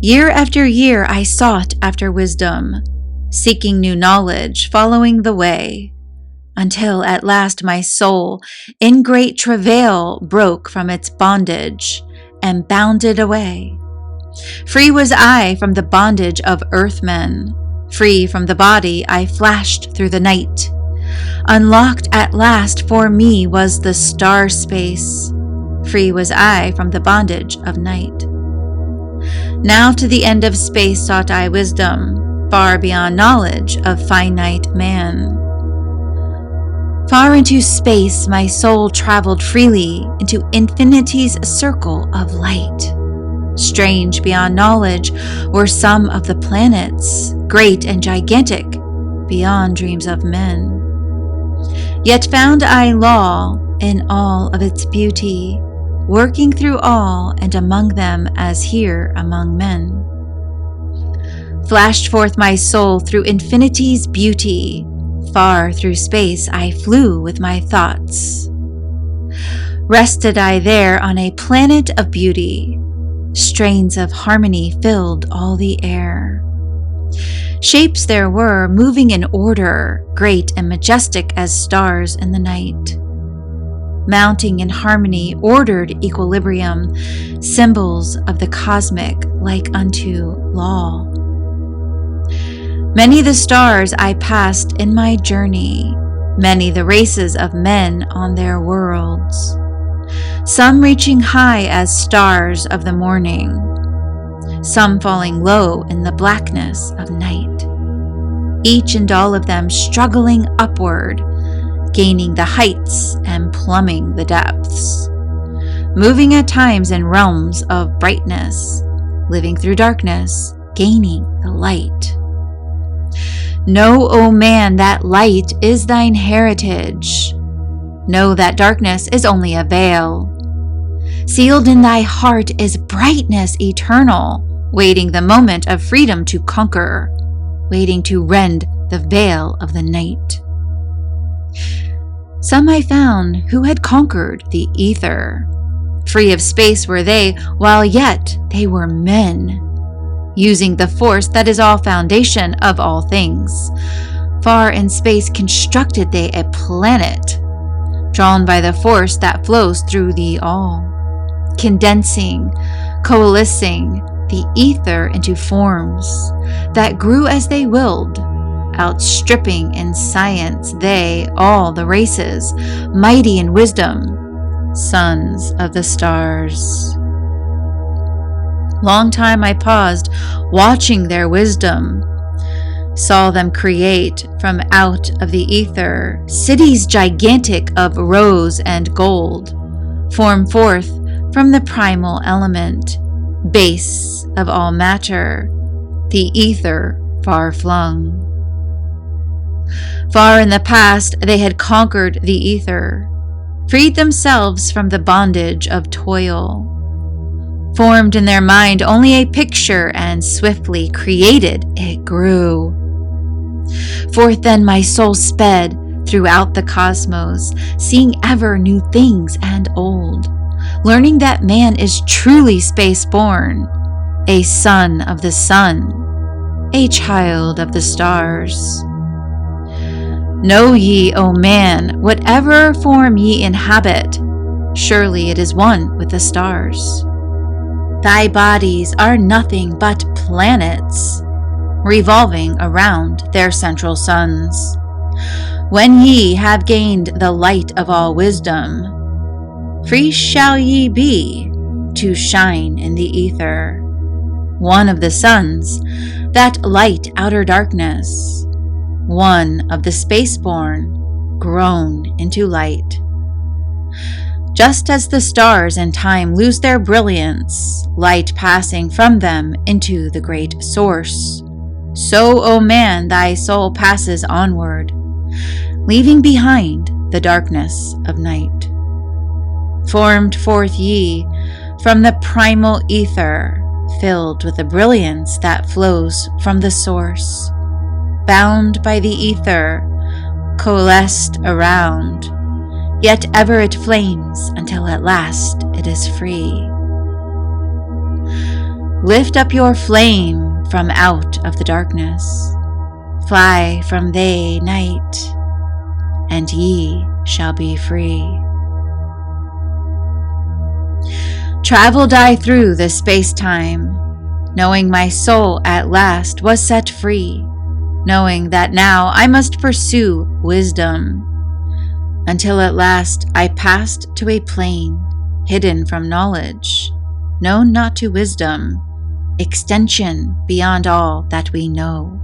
Year after year I sought after wisdom, seeking new knowledge, following the way, until at last my soul, in great travail, broke from its bondage and bounded away. Free was I from the bondage of earthmen. Free from the body, I flashed through the night. Unlocked at last for me was the star space. Free was I from the bondage of night. Now to the end of space sought I wisdom, far beyond knowledge of finite man. Far into space my soul traveled freely into infinity's circle of light. Strange beyond knowledge were some of the planets, great and gigantic, beyond dreams of men. Yet found I law in all of its beauty, working through all and among them as here among men. Flashed forth my soul through infinity's beauty, far through space I flew with my thoughts. Rested I there on a planet of beauty, strains of harmony filled all the air. Shapes there were moving in order, great and majestic as stars in the night. Mounting in harmony, ordered equilibrium, symbols of the cosmic like unto law. Many the stars I passed in my journey, many the races of men on their worlds, some reaching high as stars of the morning, some falling low in the blackness of night, each and all of them struggling upward, gaining the heights and plumbing the depths, moving at times in realms of brightness, living through darkness, gaining the light. Know, O man, that light is thine heritage. Know that darkness is only a veil. Sealed in thy heart is brightness eternal, waiting the moment of freedom to conquer, waiting to rend the veil of the night. Some I found who had conquered the ether. Free of space were they, while yet they were men. Using the force that is all foundation of all things. Far in space constructed they a planet, drawn by the force that flows through the all. Condensing, coalescing the ether into forms that grew as they willed, outstripping in science they all the races, mighty in wisdom, sons of the stars. Long time I paused, watching their wisdom, saw them create from out of the ether cities gigantic of rose and gold, form forth from the primal element, base of all matter, the ether far flung. Far in the past they had conquered the ether, freed themselves from the bondage of toil, formed in their mind only a picture and swiftly created it grew. Forth then my soul sped throughout the cosmos, seeing ever new things and old, learning that man is truly space-born, a son of the sun, a child of the stars. Know ye, O man, whatever form ye inhabit, surely it is one with the stars. Thy bodies are nothing but planets, revolving around their central suns. When ye have gained the light of all wisdom, free shall ye be to shine in the ether, one of the suns that light outer darkness, one of the spaceborn grown into light. Just as the stars in time lose their brilliance, light passing from them into the great source, so, O man, thy soul passes onward, leaving behind the darkness of night. Formed forth ye from the primal ether, filled with the brilliance that flows from the source, bound by the ether, coalesced around, yet ever it flames until at last it is free. Lift up your flame from out of the darkness, fly from they night, and ye shall be free. Traveled I through the space-time, knowing my soul at last was set free, knowing that now I must pursue wisdom, until at last I passed to a plane hidden from knowledge, known not to wisdom, extension beyond all that we know.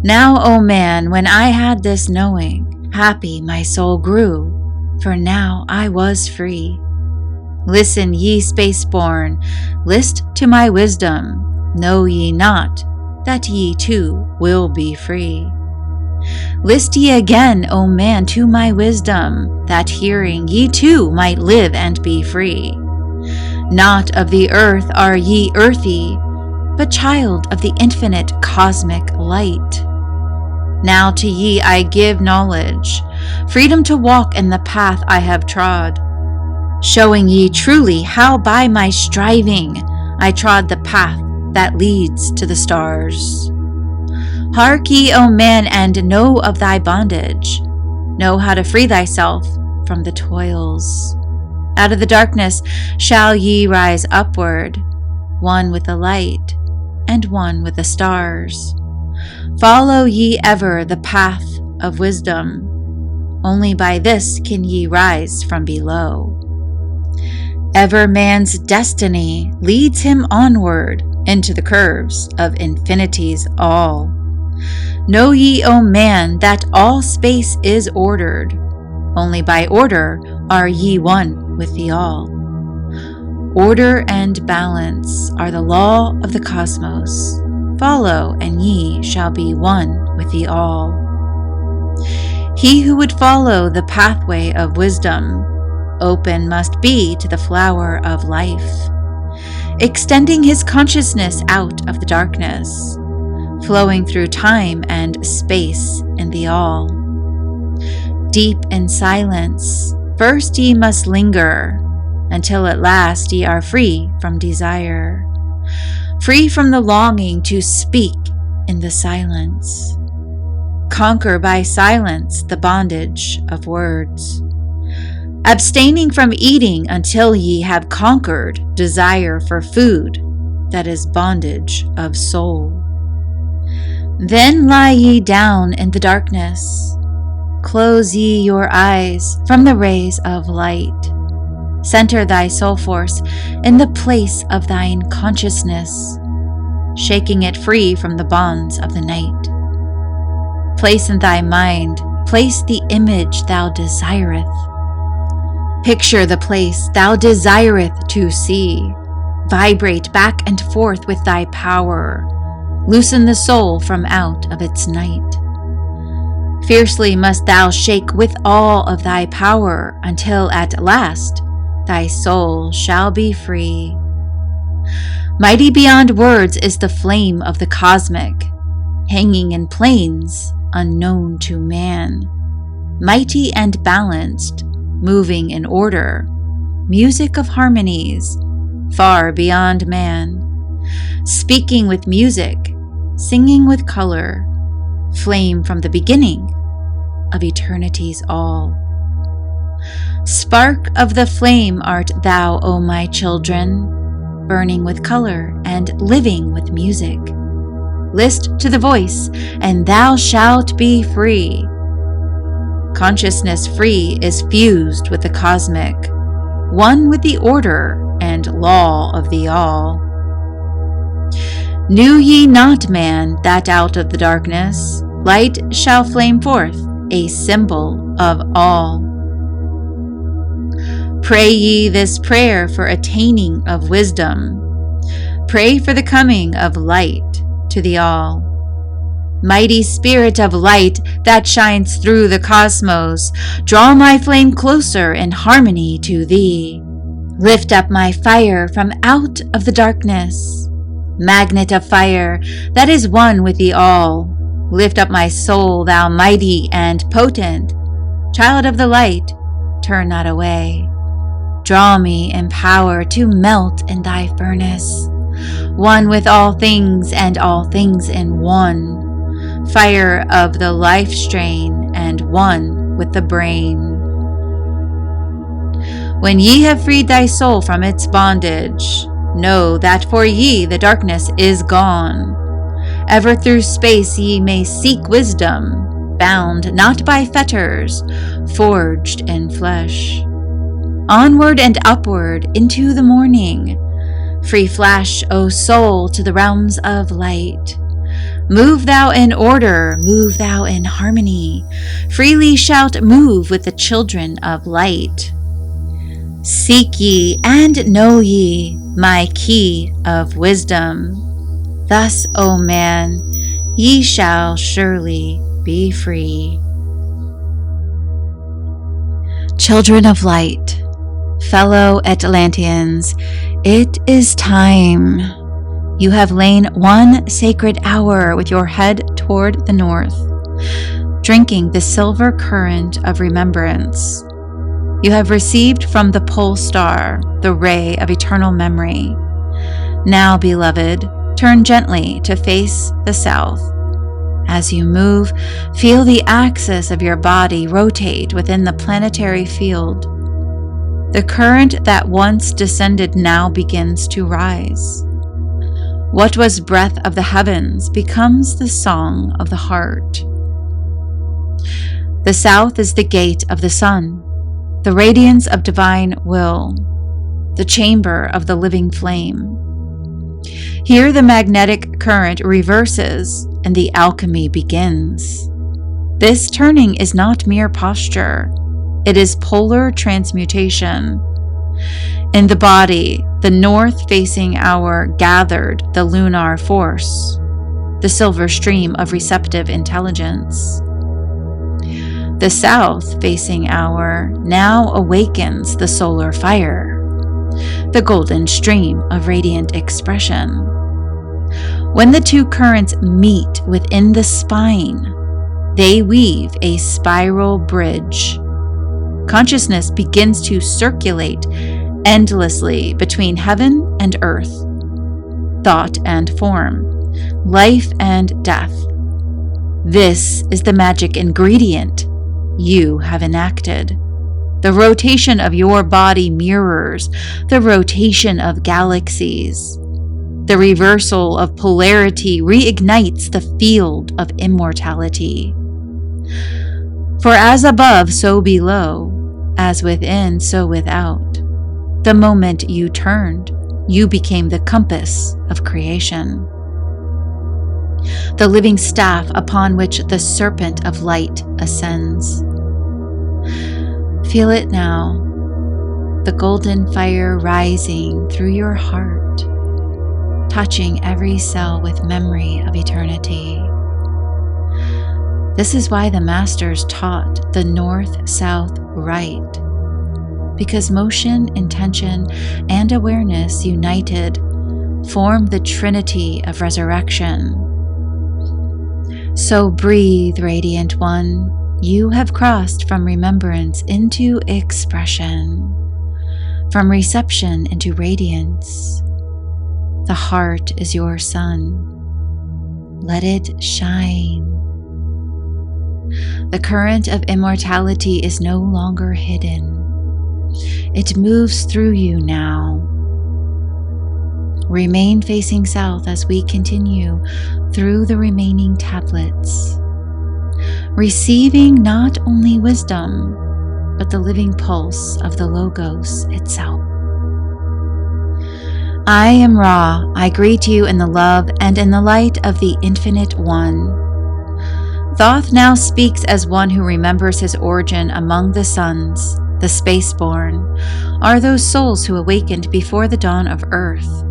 Now, O man, when I had this knowing, happy my soul grew, for now I was free. Listen, ye spaceborn, list to my wisdom, know ye not that ye too will be free. List ye again, O man, to my wisdom, that hearing ye too might live and be free. Not of the earth are ye earthy, but child of the infinite cosmic light. Now to ye I give knowledge, freedom to walk in the path I have trod, showing ye truly how by my striving I trod the path that leads to the stars. Hark ye, O man, and know of thy bondage. Know how to free thyself from the toils. Out of the darkness shall ye rise upward, one with the light and one with the stars. Follow ye ever the path of wisdom. Only by this can ye rise from below. Ever man's destiny leads him onward into the curves of infinity's all. Know ye, O man, that all space is ordered. Only by order are ye one with the all. Order and balance are the law of the cosmos. Follow, and ye shall be one with the all. He who would follow the pathway of wisdom, open must be to the flower of life, extending his consciousness out of the darkness, flowing through time and space in the all. Deep in silence, first ye must linger, until at last ye are free from desire, free from the longing to speak in the silence. Conquer by silence the bondage of words, abstaining from eating until ye have conquered desire for food that is bondage of soul. Then lie ye down in the darkness. Close ye your eyes from the rays of light. Center thy soul force in the place of thine consciousness, shaking it free from the bonds of the night. Place in thy mind, place the image thou desireth. Picture the place thou desireth to see. Vibrate back and forth with thy power. Loosen the soul from out of its night. Fiercely must thou shake with all of thy power until at last thy soul shall be free. Mighty beyond words is the flame of the cosmic, hanging in plains unknown to man. Mighty and balanced, moving in order, music of harmonies, far beyond man. Speaking with music, singing with color, flame from the beginning of eternity's all. Spark of the flame art thou, O my children, burning with color and living with music. List to the voice, and thou shalt be free. Consciousness free is fused with the cosmic, one with the order and law of the all. Knew ye not, man, that out of the darkness light shall flame forth, a symbol of all? Pray ye this prayer for attaining of wisdom. Pray for the coming of light to the all. Mighty spirit of light that shines through the cosmos, draw my flame closer in harmony to thee. Lift up my fire from out of the darkness. Magnet of fire that is one with the all. Lift up my soul, thou mighty and potent. Child of the light, turn not away. Draw me in power to melt in thy furnace. One with all things and all things in one. Fire of the life strain and one with the brain. When ye have freed thy soul from its bondage, know that for ye the darkness is gone. Ever through space ye may seek wisdom, bound not by fetters, forged in flesh. Onward and upward into the morning, Free flash, O soul, to the realms of light. Move thou in order, move thou in harmony. Freely shalt move with the children of light. Seek ye and know ye my key of wisdom. Thus, O man, ye shall surely be free. Children of light, fellow Atlanteans, it is time. You have lain one sacred hour with your head toward the north, drinking the silver current of remembrance. You have received from the pole star the ray of eternal memory. Now, beloved, turn gently to face the south. As you move, feel the axis of your body rotate within the planetary field. The current that once descended now begins to rise. What was breath of the heavens becomes the song of the heart. The south is the gate of the sun, the radiance of divine will, the chamber of the living flame. Here the magnetic current reverses and the alchemy begins. This turning is not mere posture. It is polar transmutation. In the body, the north-facing hour gathered the lunar force, the silver stream of receptive intelligence. The south-facing hour now awakens the solar fire, the golden stream of radiant expression. When the two currents meet within the spine, they weave a spiral bridge. Consciousness begins to circulate endlessly between heaven and earth, thought and form, life and death. This is the magic ingredient you have enacted. The rotation of your body mirrors the rotation of galaxies. The reversal of polarity reignites the field of immortality. For as above, so below, as within, so without. The moment you turned, you became the compass of creation, the living staff upon which the serpent of light ascends. Feel it now, the golden fire rising through your heart, touching every cell with memory of eternity. This is why the masters taught the north-south right, because motion, intention, and awareness united form the trinity of resurrection. So breathe, Radiant One. You have crossed from remembrance into expression, from reception into radiance. The heart is your sun. Let it shine. The current of immortality is no longer hidden. It moves through you now. Remain facing south as we continue through the remaining tablets, receiving not only wisdom, but the living pulse of the Logos itself. I am Ra. I greet you in the love and in the light of the Infinite One. Thoth now speaks as one who remembers his origin among the suns. The spaceborn are those souls who awakened before the dawn of Earth,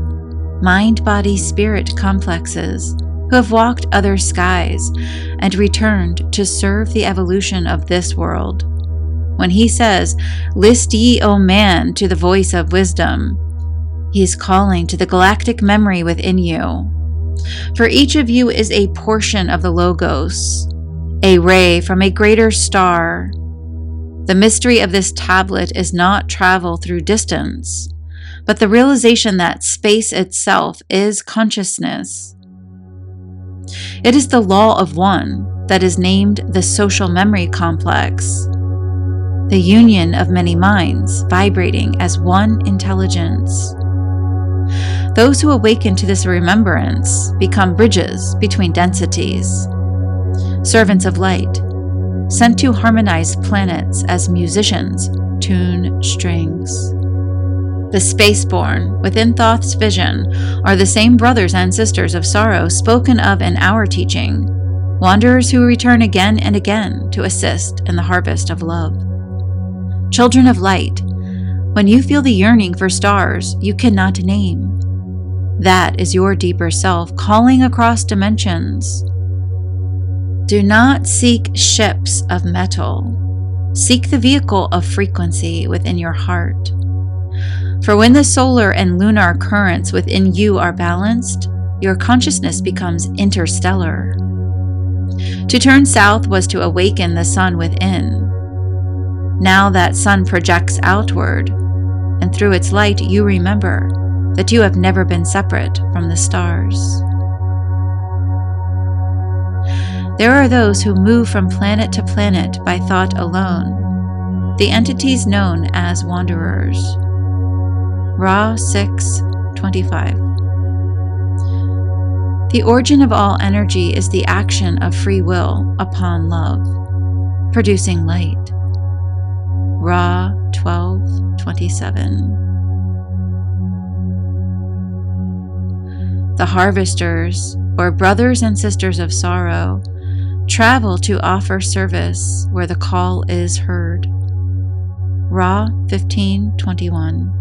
mind-body-spirit complexes who have walked other skies and returned to serve the evolution of this world. When he says, "List ye, O man, to the voice of wisdom," he is calling to the galactic memory within you. For each of you is a portion of the Logos, a ray from a greater star. The mystery of this tablet is not travel through distance, but the realization that space itself is consciousness. It is the law of one that is named the social memory complex, the union of many minds vibrating as one intelligence. Those who awaken to this remembrance become bridges between densities, servants of light, sent to harmonize planets as musicians tune strings. The spaceborn, within Thoth's vision, are the same brothers and sisters of sorrow spoken of in our teaching, wanderers who return again and again to assist in the harvest of love. Children of light, when you feel the yearning for stars you cannot name, that is your deeper self calling across dimensions. Do not seek ships of metal. Seek the vehicle of frequency within your heart. For when the solar and lunar currents within you are balanced, your consciousness becomes interstellar. To turn south was to awaken the sun within. Now that sun projects outward, and through its light you remember that you have never been separate from the stars. There are those who move from planet to planet by thought alone, the entities known as wanderers. Ra 6:25. The origin of all energy is the action of free will upon love, producing light. Ra 12:27. The harvesters, or brothers and sisters of sorrow, travel to offer service where the call is heard. Ra 15:21.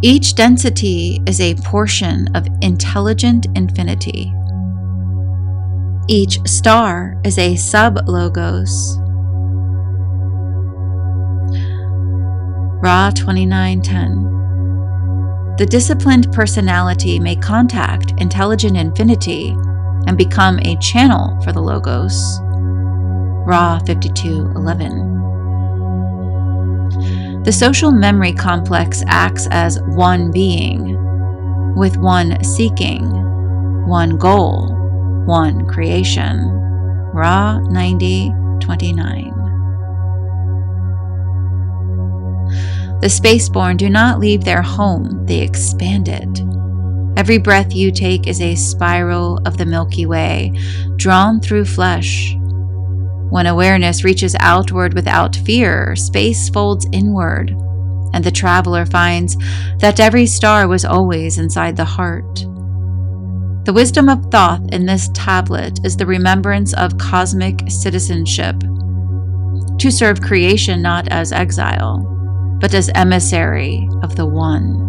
Each density is a portion of intelligent infinity. Each star is a sub-logos. Ra 29:10. The disciplined personality may contact intelligent infinity and become a channel for the logos. Ra 52:11. The social memory complex acts as one being, with one seeking, one goal, one creation. Ra 90:29. The spaceborn do not leave their home, they expand it. Every breath you take is a spiral of the Milky Way, drawn through flesh. When awareness reaches outward without fear, space folds inward, and the traveler finds that every star was always inside the heart. The wisdom of Thoth in this tablet is the remembrance of cosmic citizenship, to serve creation not as exile, but as emissary of the One.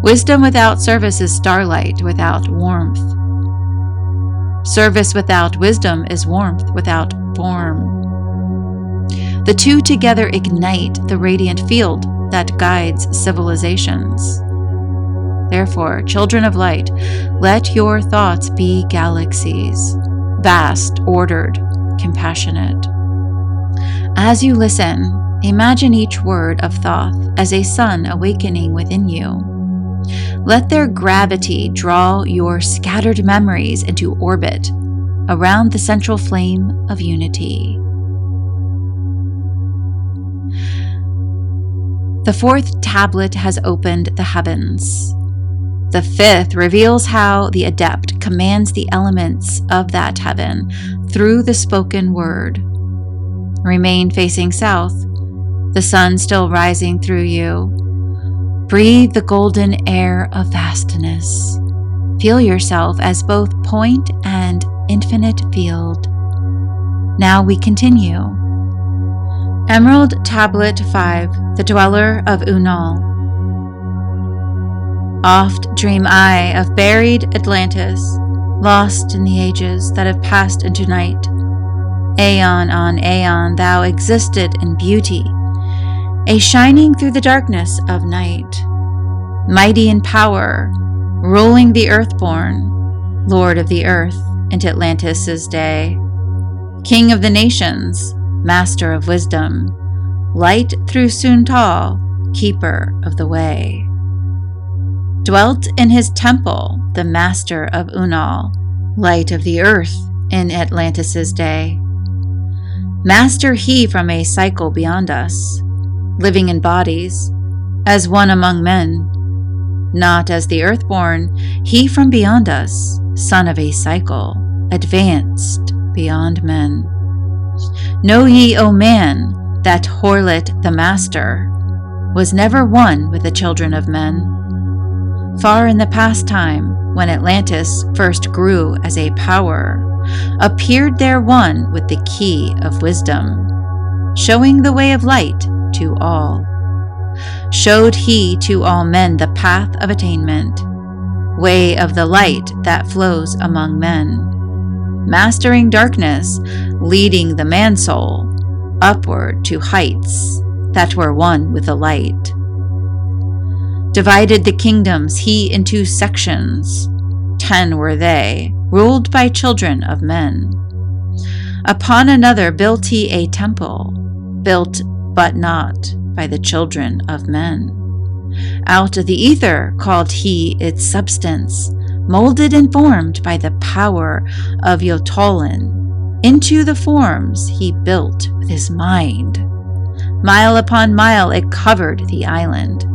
Wisdom without service is starlight without warmth. Service without wisdom is warmth without form. The two together ignite the radiant field that guides civilizations. Therefore, children of light, let your thoughts be galaxies, vast, ordered, compassionate. As you listen, imagine each word of Thoth as a sun awakening within you. Let their gravity draw your scattered memories into orbit around the central flame of unity. The fourth tablet has opened the heavens. The fifth reveals how the adept commands the elements of that heaven through the spoken word. Remain facing south, the sun still rising through you. Breathe the golden air of vastness. Feel yourself as both point and infinite field. Now we continue. Emerald Tablet 5, the Dweller of Unal. Oft dream I of buried Atlantis, lost in the ages that have passed into night. Aeon on aeon thou existed in beauty, a shining through the darkness of night. Mighty in power, ruling the earthborn, Lord of the earth into Atlantis' day. King of the nations, Master of wisdom, light through Suntal, Keeper of the way. Dwelt in his temple, the Master of Unal, Light of the earth in Atlantis' day. Master he from a cycle beyond us, living in bodies, as one among men. Not as the earthborn, he from beyond us, son of a cycle, advanced beyond men. Know ye, O man, that Horlet the Master was never one with the children of men. Far in the past time, when Atlantis first grew as a power, appeared there one with the key of wisdom, showing the way of light to all. Showed he to all men the path of attainment, way of the light that flows among men, mastering darkness, leading the man-soul upward to heights that were one with the light. Divided the kingdoms he into sections, 10 were they, ruled by children of men. Upon another built he a temple, built but not by the children of men. Out of the ether called he its substance, molded and formed by the power of Yotolin. Into the forms he built with his mind. Mile upon mile it covered the island.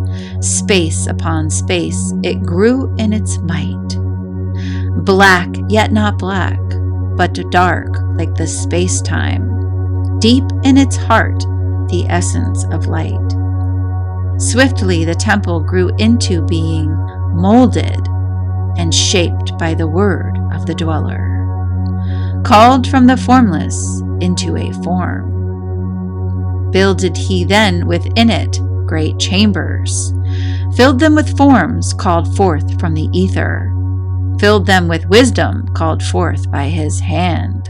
Space upon space it grew in its might. Black yet not black, but dark like the space-time. Deep in its heart, the essence of light. Swiftly the temple grew into being, molded and shaped by the word of the dweller. Called from the formless into a form. Builded he then within it great chambers, filled them with forms called forth from the ether, filled them with wisdom called forth by his hand.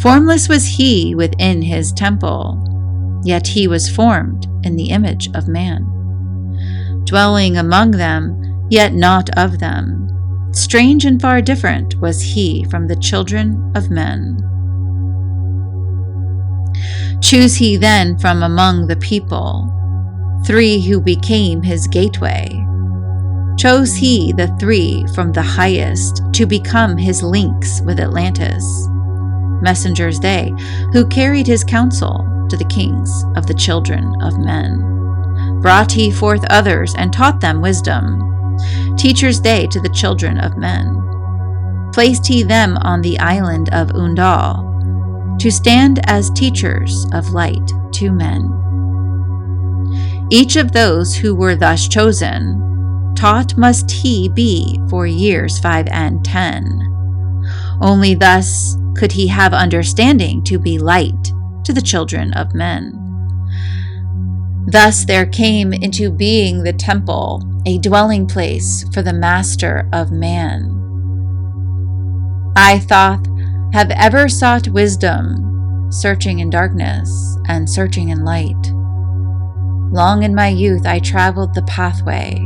Formless was he within his temple, yet he was formed in the image of man, dwelling among them, yet not of them. Strange and far different was he from the children of men. Choose he then from among the people 3 who became his gateway. Chose he the 3 from the highest to become his links with Atlantis. Messengers they, who carried his counsel to the kings of the children of men. Brought he forth others and taught them wisdom. Teachers they to the children of men. Placed he them on the island of Undal, to stand as teachers of light to men. Each of those who were thus chosen, taught must he be for years 5 and 10. Only thus could he have understanding to be light to the children of men. Thus there came into being the temple, a dwelling place for the master of man. I, Thoth, have ever sought wisdom, searching in darkness and searching in light. Long in my youth I traveled the pathway,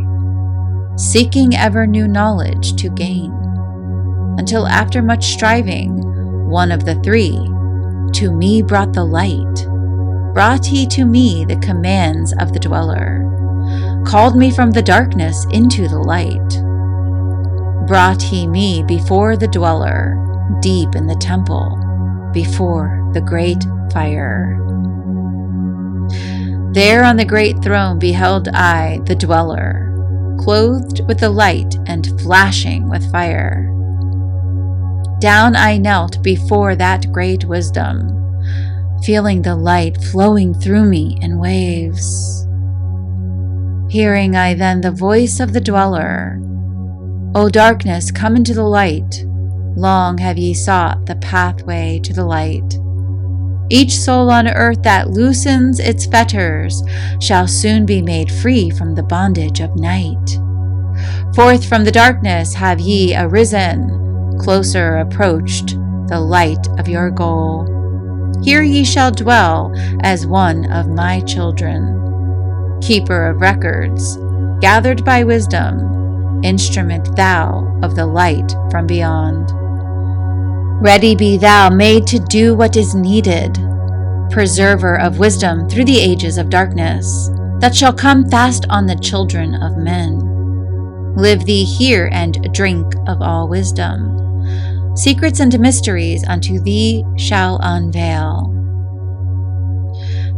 seeking ever new knowledge to gain, until after much striving, one of the 3 to me brought the light. Brought he to me the commands of the dweller, called me from the darkness into the light. Brought he me before the dweller, deep in the temple, before the great fire. There on the great throne beheld I the dweller, clothed with the light and flashing with fire. Down I knelt before that great wisdom, feeling the light flowing through me in waves. Hearing I then the voice of the dweller, O darkness, come into the light. Long have ye sought the pathway to the light. Each soul on earth that loosens its fetters shall soon be made free from the bondage of night. Forth from the darkness have ye arisen, closer approached the light of your goal. Here ye shall dwell as one of my children, keeper of records, gathered by wisdom, instrument thou of the light from beyond. Ready be thou made to do what is needed, preserver of wisdom through the ages of darkness, that shall come fast on the children of men. Live thee here and drink of all wisdom. Secrets and mysteries unto thee shall unveil.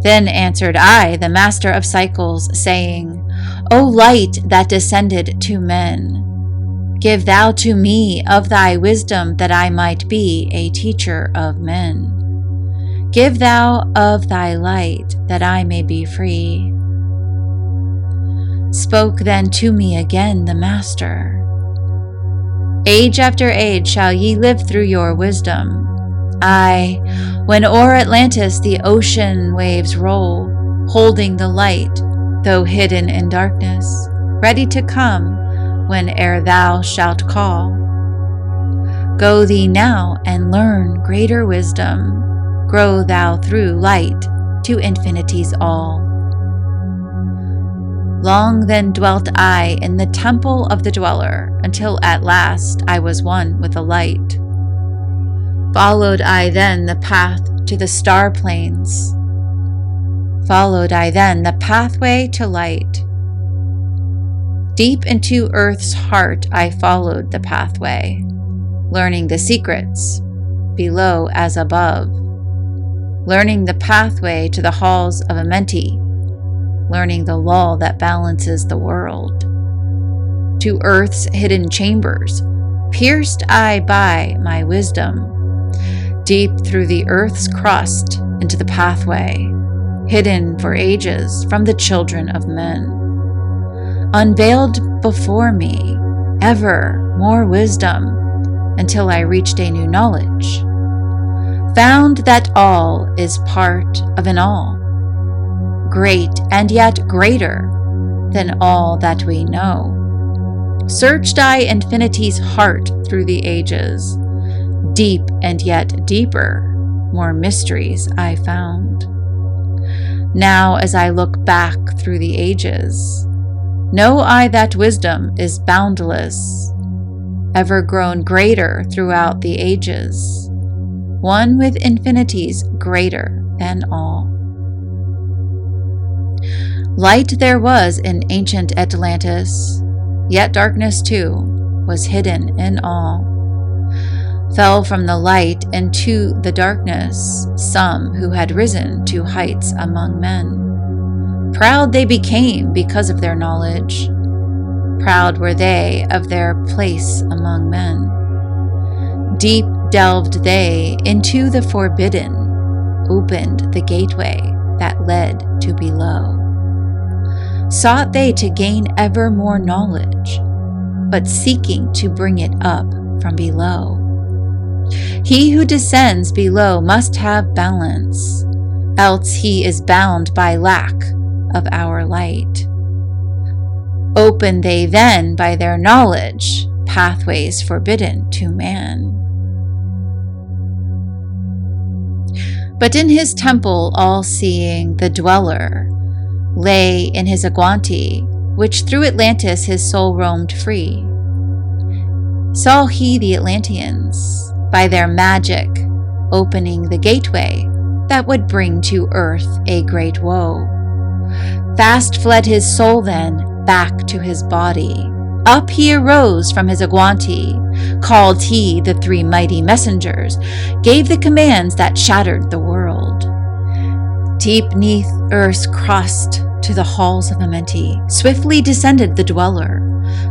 Then answered I, the master of cycles, saying, O light that descended to men, give thou to me of thy wisdom that I might be a teacher of men. Give thou of thy light, that I may be free. Spoke then to me again the Master. Age after age shall ye live through your wisdom. Aye, when o'er Atlantis the ocean waves roll, holding the light, though hidden in darkness, ready to come whene'er thou shalt call. Go thee now and learn greater wisdom. Grow thou through light to infinity's all. Long then dwelt I in the temple of the dweller, until at last I was one with the light. Followed I then the path to the star plains. Followed I then the pathway to light. Deep into earth's heart I followed the pathway, learning the secrets, below as above. Learning the pathway to the halls of Amenti, learning the law that balances the world. To earth's hidden chambers, pierced I by my wisdom, deep through the earth's crust into the pathway, hidden for ages from the children of men. Unveiled before me, ever more wisdom, until I reached a new knowledge. Found that all is part of an all, great and yet greater than all that we know. Searched I infinity's heart through the ages, deep and yet deeper, more mysteries I found. Now as I look back through the ages, know I that wisdom is boundless, ever grown greater throughout the ages, one with infinities greater than all. Light there was in ancient Atlantis, yet darkness too was hidden in all. Fell from the light into the darkness some who had risen to heights among men. Proud they became because of their knowledge. Proud were they of their place among men. Deep delved they into the forbidden, opened the gateway that led to below. Sought they to gain ever more knowledge, but seeking to bring it up from below. He who descends below must have balance, else he is bound by lack of our light. Open they then by their knowledge pathways forbidden to man. But in his temple all-seeing, the dweller lay in his Aguanti, which through Atlantis his soul roamed free. Saw he the Atlanteans, by their magic, opening the gateway that would bring to earth a great woe. Fast fled his soul then back to his body. Up he arose from his Aguanti, called he the three mighty messengers, gave the commands that shattered the world. Deep neath earth's crust to the halls of Amenti, swiftly descended the dweller.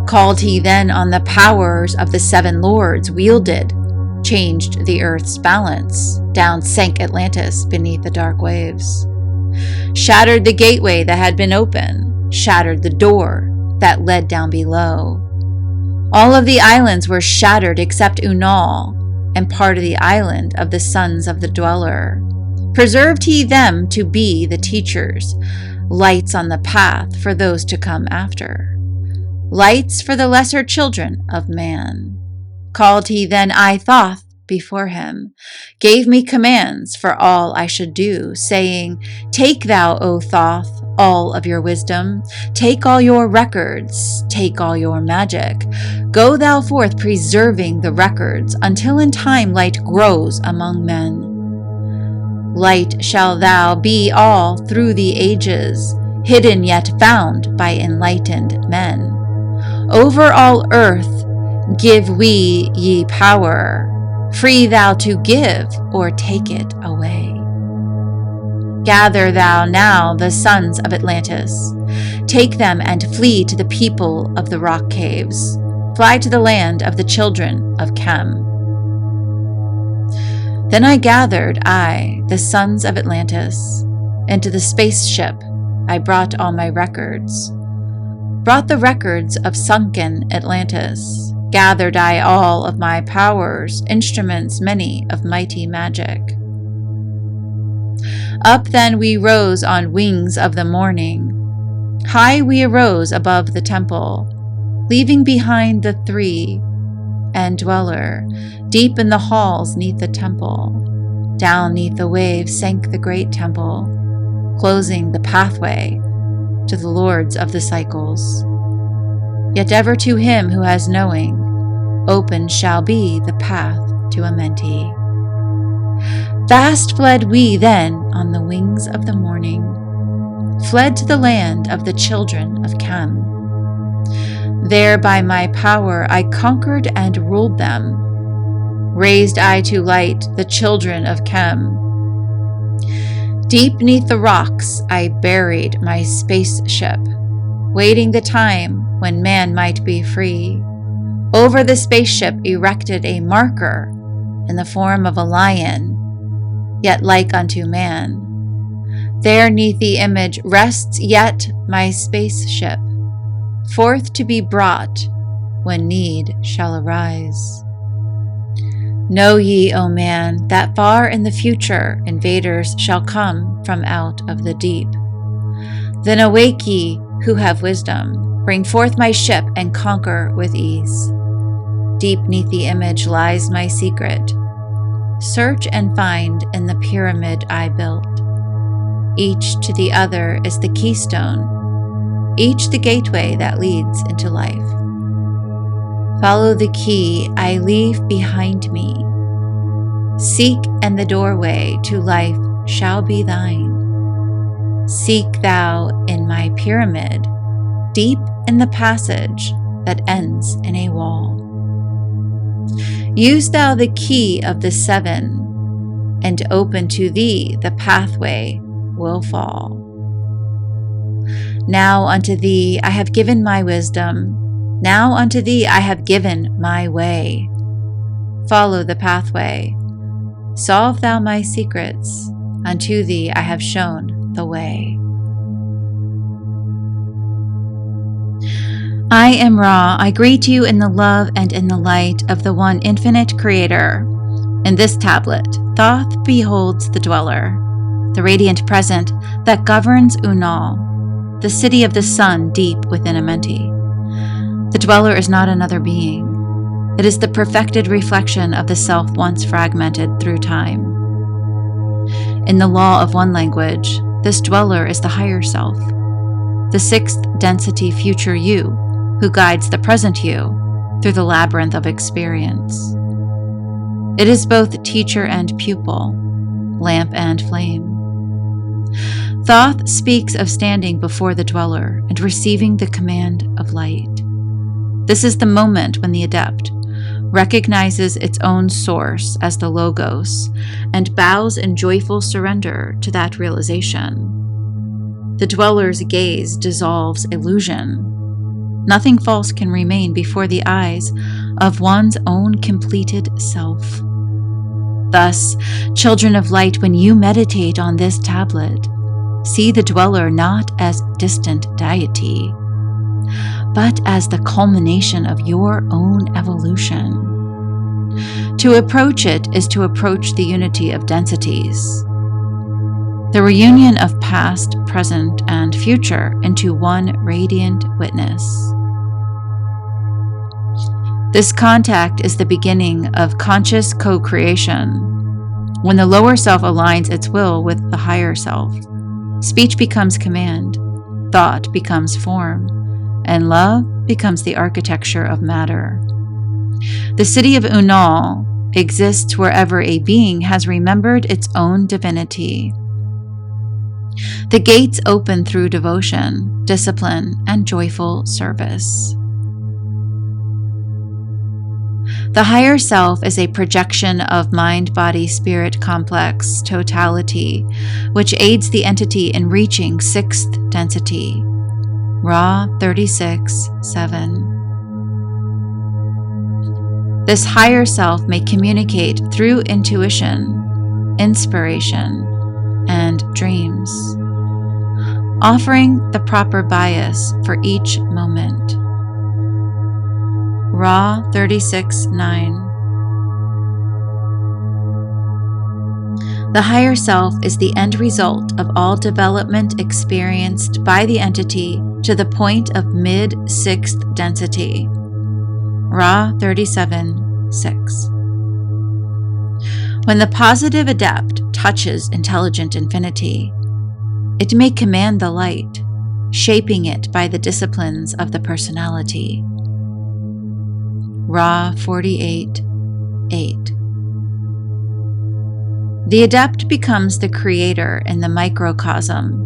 Called he then on the powers of the seven lords wielded, changed the earth's balance, down sank Atlantis beneath the dark waves. Shattered the gateway that had been open, shattered the door that led down below. All of the islands were shattered except Unal, and part of the island of the sons of the dweller. Preserved he them to be the teachers, lights on the path for those to come after, lights for the lesser children of man. Called he then I Thoth before him, gave me commands for all I should do, saying, Take thou, O Thoth, all of your wisdom, take all your records, take all your magic. Go thou forth preserving the records, until in time light grows among men. Light shall thou be all through the ages, hidden yet found by enlightened men. Over all earth give we ye power, free thou to give or take it away. Gather thou now the sons of Atlantis, take them and flee to the people of the rock caves, fly to the land of the children of Chem. Then I gathered, the sons of Atlantis, into the spaceship. I brought all my records, brought the records of sunken Atlantis. Gathered I all of my powers, instruments many of mighty magic. Up then we rose on wings of the morning. High we arose above the temple, leaving behind the three, and dweller, deep in the halls neath the temple. Down neath the waves sank the great temple, closing the pathway to the lords of the cycles. Yet ever to him who has knowing, open shall be the path to Amenti. Fast fled we then on the wings of the morning, fled to the land of the children of Chem. There by my power I conquered and ruled them. Raised I to light the children of Chem. Deep neath the rocks I buried my spaceship, waiting the time when man might be free. Over the spaceship erected a marker in the form of a lion, yet like unto man. There neath the image rests yet my spaceship, forth to be brought when need shall arise. Know ye, O man, that far in the future invaders shall come from out of the deep. Then awake ye who have wisdom, bring forth my ship and conquer with ease. Deep neath the image lies my secret. Search and find in the pyramid I built. Each to the other is the keystone, each the gateway that leads into life. Follow the key I leave behind me. Seek, and the doorway to life shall be thine. Seek thou in my pyramid, deep in the passage that ends in a wall. Use thou the key of the seven, and open to thee the pathway will fall. Now unto thee I have given my wisdom. Now unto thee I have given my way. Follow the pathway. Solve thou my secrets. Unto thee I have shown the way. I am Ra. I greet you in the love and in the light of the one infinite Creator. In this tablet, Thoth beholds the dweller, the radiant present that governs Unal, the city of the sun deep within Amenti. The dweller is not another being. It is the perfected reflection of the self once fragmented through time. In the law of one language, this dweller is the higher self, the sixth density future you, who guides the present you through the labyrinth of experience. It is both teacher and pupil, lamp and flame. Thoth speaks of standing before the dweller and receiving the command of light. This is the moment when the adept recognizes its own source as the Logos and bows in joyful surrender to that realization. The dweller's gaze dissolves illusion. Nothing false can remain before the eyes of one's own completed self. Thus, children of light, when you meditate on this tablet, see the dweller not as distant deity, but as the culmination of your own evolution. To approach it is to approach the unity of densities, the reunion of past, present, and future into one radiant witness. This contact is the beginning of conscious co-creation. When the lower self aligns its will with the higher self, speech becomes command, thought becomes form, and love becomes the architecture of matter. The city of Unal exists wherever a being has remembered its own divinity. The gates open through devotion, discipline, and joyful service. The higher self is a projection of mind-body-spirit complex totality, which aids the entity in reaching sixth density, Ra 36:7. This higher self may communicate through intuition, inspiration, and dreams, offering the proper bias for each moment. Ra 36:9. The higher self is the end result of all development experienced by the entity to the point of mid-sixth density. Ra 37:6. When the positive adept touches intelligent infinity, it may command the light, shaping it by the disciplines of the personality. Ra 48:8. The adept becomes the creator in the microcosm,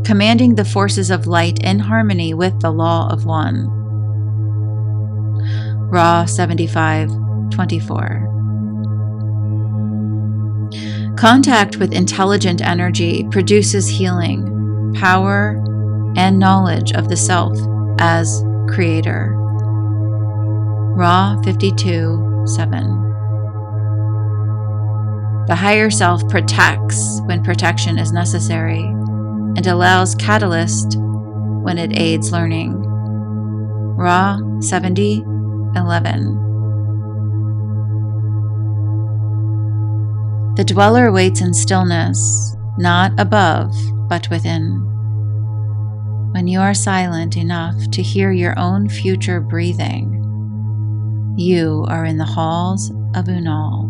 commanding the forces of light in harmony with the law of one. Ra 75:24. Contact with intelligent energy produces healing, power, and knowledge of the self as creator. Ra 52:7. The higher self protects when protection is necessary and allows catalyst when it aids learning. Ra 70:11. The dweller waits in stillness, not above, but within. When you are silent enough to hear your own future breathing, you are in the halls of Unal.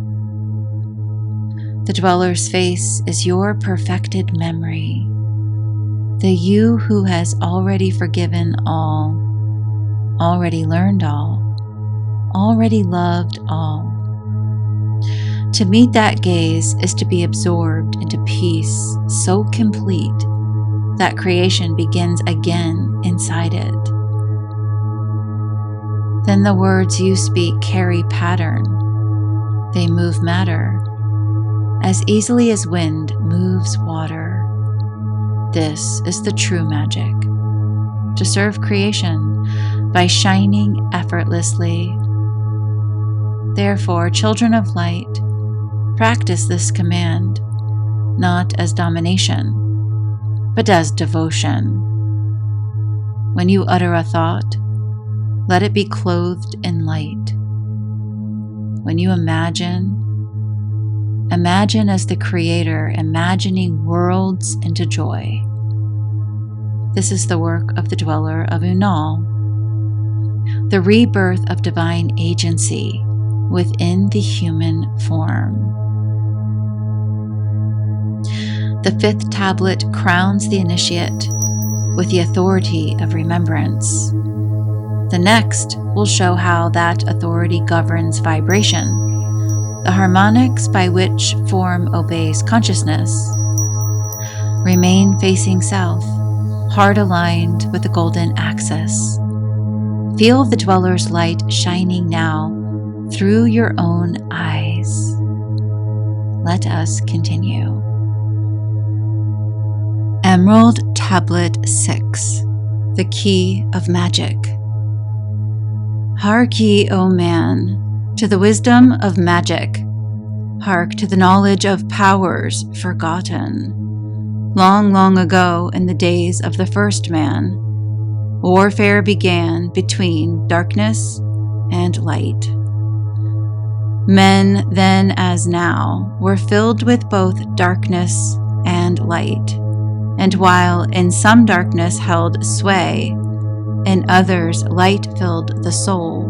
The dweller's face is your perfected memory, the you who has already forgiven all, already learned all, already loved all. To meet that gaze is to be absorbed into peace so complete that creation begins again inside it. Then the words you speak carry pattern. They move matter as easily as wind moves water. This is the true magic, to serve creation by shining effortlessly. Therefore, children of light, practice this command, not as domination, but as devotion. When you utter a thought, let it be clothed in light. When you imagine as the Creator, imagining worlds into joy. This is the work of the dweller of Unal, the rebirth of divine agency within the human form. The fifth tablet crowns the initiate with the authority of remembrance. The next will show how that authority governs vibration, the harmonics by which form obeys consciousness. Remain facing south, heart aligned with the golden axis. Feel the dweller's light shining now through your own eyes. Let us continue. Emerald Tablet 6, the Key of Magic. Hark ye, O man, to the wisdom of magic. Hark to the knowledge of powers forgotten. Long, long ago, in the days of the first man, warfare began between darkness and light. Men then as now were filled with both darkness and light, and while in some darkness held sway, in others light filled the soul.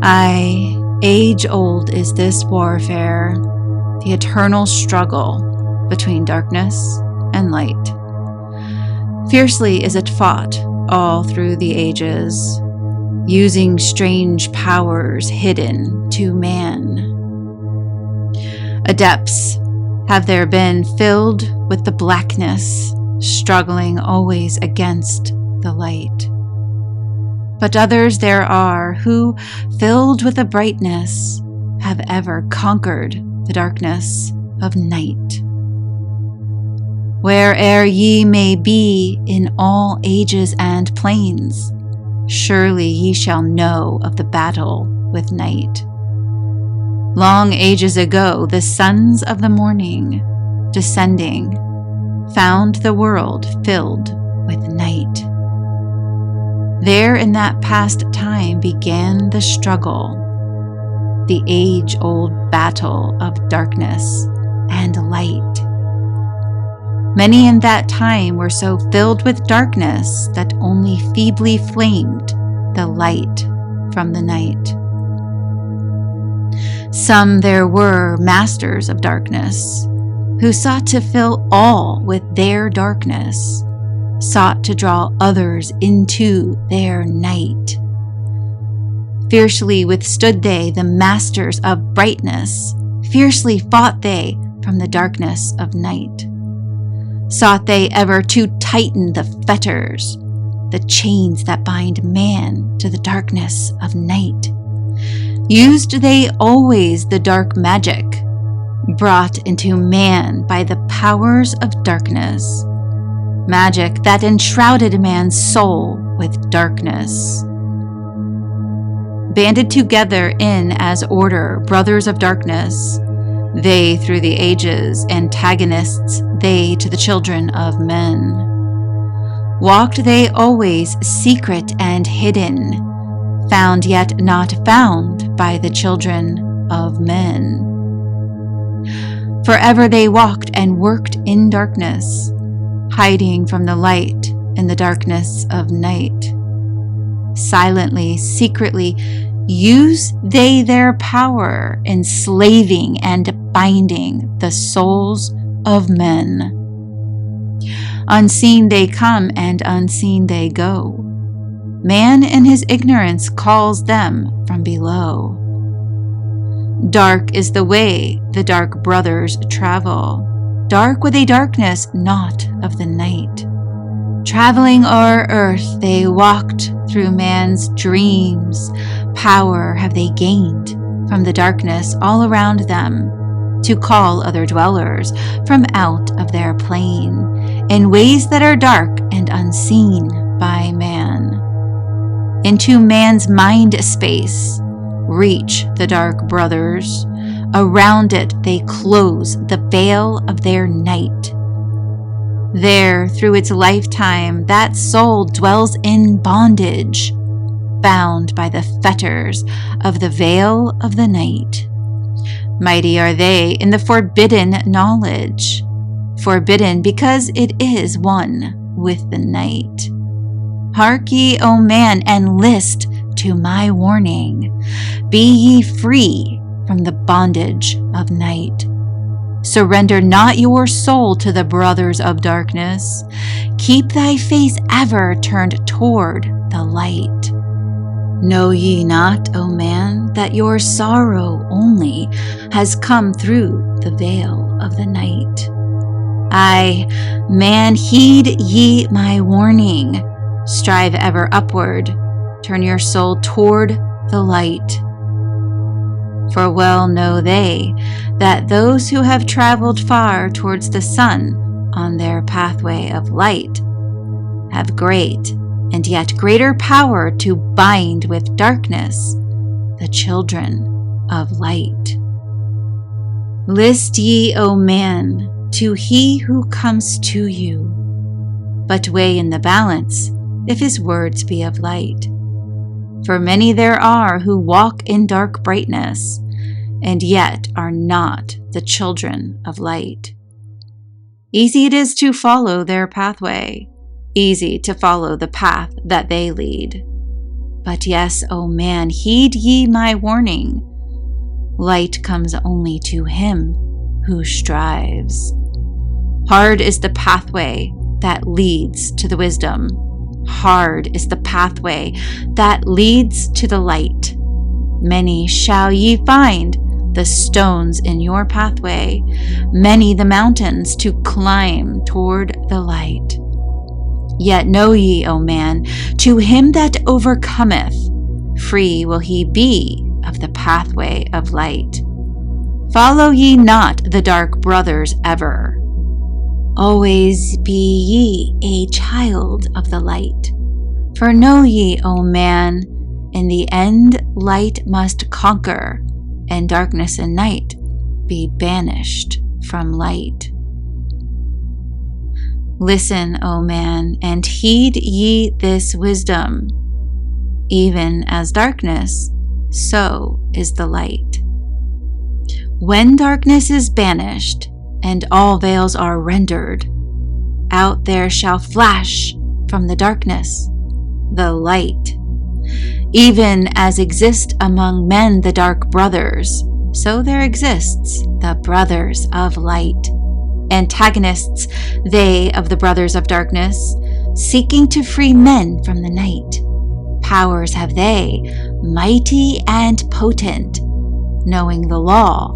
Aye, age-old is this warfare, the eternal struggle between darkness and light. Fiercely is it fought all through the ages, using strange powers hidden to man. Adepts have there been filled with the blackness, struggling always against the light. But others there are who, filled with the brightness, have ever conquered the darkness of night. Where'er ye may be in all ages and planes, surely ye shall know of the battle with night. Long ages ago, the sons of the morning, descending, found the world filled with night. There in that past time began the struggle, the age-old battle of darkness and light. Many in that time were so filled with darkness that only feebly flamed the light from the night. Some there were masters of darkness, who sought to fill all with their darkness, sought to draw others into their night. Fiercely withstood they the masters of brightness, fiercely fought they from the darkness of night. Sought they ever to tighten the fetters, the chains that bind man to the darkness of night. Used they always the dark magic, brought into man by the powers of darkness, magic that enshrouded man's soul with darkness. Banded together in as order, brothers of darkness, they through the ages, antagonists they to the children of men. Walked they always secret and hidden, found yet not found by the children of men. Forever they walked and worked in darkness, hiding from the light in the darkness of night. Silently, secretly, use they their power, enslaving and binding the souls of men. Unseen they come and unseen they go. Man in his ignorance calls them from below. Dark is the way the dark brothers travel, dark with a darkness not of the night. Traveling o'er earth they walked through man's dreams. Power have they gained from the darkness all around them, to call other dwellers from out of their plane, in ways that are dark and unseen by man. Into man's mind space reach the dark brothers, around it they close the veil of their night. There, through its lifetime, that soul dwells in bondage, bound by the fetters of the veil of the night. Mighty are they in the forbidden knowledge, forbidden because it is one with the night. Hark ye, O man, and list to my warning. Be ye free from the bondage of night. Surrender not your soul to the brothers of darkness. Keep thy face ever turned toward the light. Know ye not, O man, that your sorrow only has come through the veil of the night? Aye, man, heed ye my warning. Strive ever upward, turn your soul toward the light. For well know they that those who have traveled far towards the sun on their pathway of light have great and yet greater power to bind with darkness the children of light. List ye, O man, to he who comes to you, but weigh in the balance if his words be of light. For many there are who walk in dark brightness, and yet are not the children of light. Easy it is to follow their pathway, easy to follow the path that they lead. But yes, O man, heed ye my warning. Light comes only to him who strives. Hard is the pathway that leads to the wisdom. Hard is the pathway that leads to the light. Many shall ye find the stones in your pathway, many the mountains to climb toward the light. Yet know ye, O man, to him that overcometh, free will he be of the pathway of light. Follow ye not the dark brothers ever. Always be ye a child of the light. For know ye, O man, in the end light must conquer, and darkness and night be banished from light. Listen, O man, and heed ye this wisdom. Even as darkness, so is the light. When darkness is banished, and all veils are rendered, out there shall flash from the darkness the light. Even as exist among men the dark brothers, so there exists the brothers of light. Antagonists, they of the brothers of darkness, seeking to free men from the night. Powers have they, mighty and potent, knowing the law,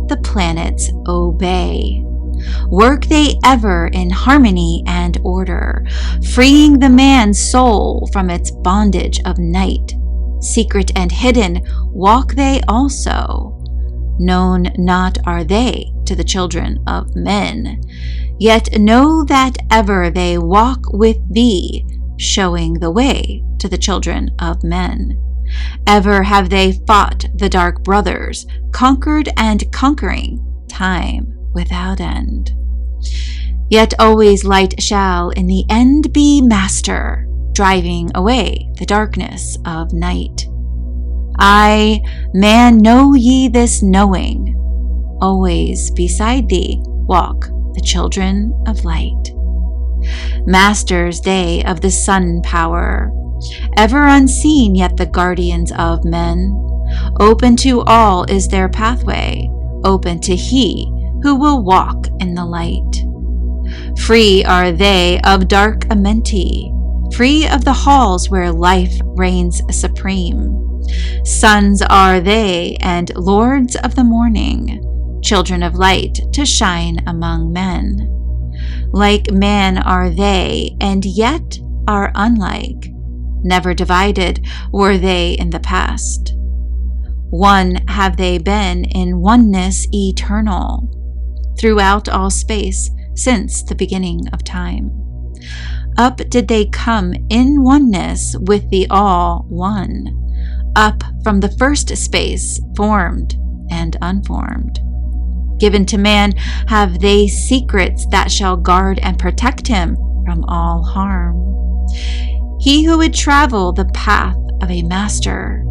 the planets obey. Work they ever in harmony and order, freeing the man's soul from its bondage of night. Secret and hidden walk they also. Known not are they to the children of men, yet know that ever they walk with thee, showing the way to the children of men. Ever have they fought the dark brothers, conquered and conquering, time without end. Yet always light shall in the end be master, driving away the darkness of night. I, man, know ye this knowing. Always beside thee walk the children of light. Masters they of the sun power, ever unseen yet the guardians of men. Open to all is their pathway, open to he who will walk in the light. Free are they of dark amenity, free of the halls where life reigns supreme. Sons are they and lords of the morning, children of light to shine among men. Like man are they, and yet are unlike. Never divided were they in the past. One have they been in oneness eternal, throughout all space since the beginning of time. Up did they come in oneness with the all one, up from the first space, formed and unformed. Given to man have they secrets that shall guard and protect him from all harm. He who would travel the path of a master,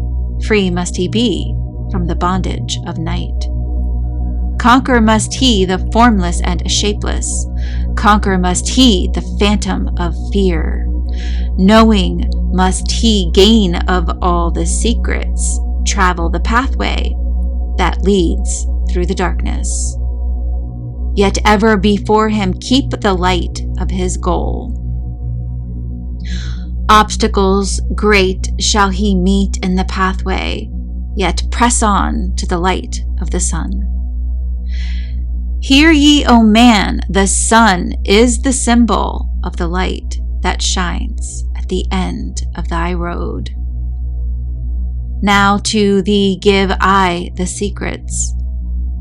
free must he be from the bondage of night. Conquer must he the formless and shapeless. Conquer must he the phantom of fear. Knowing must he gain of all the secrets, travel the pathway that leads through the darkness. Yet ever before him keep the light of his goal. Obstacles great shall he meet in the pathway, yet press on to the light of the sun. Hear ye, O man, the sun is the symbol of the light that shines at the end of thy road. Now to thee give I the secrets,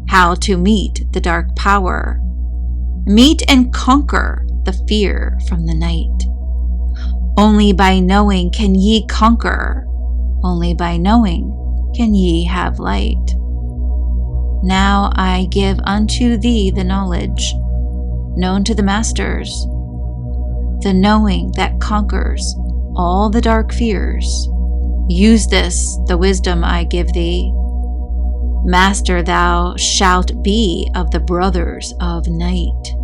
how to meet the dark power, meet and conquer the fear from the night. Only by knowing can ye conquer, only by knowing can ye have light. Now I give unto thee the knowledge, known to the masters, the knowing that conquers all the dark fears. Use this, the wisdom I give thee. Master thou shalt be of the brothers of night.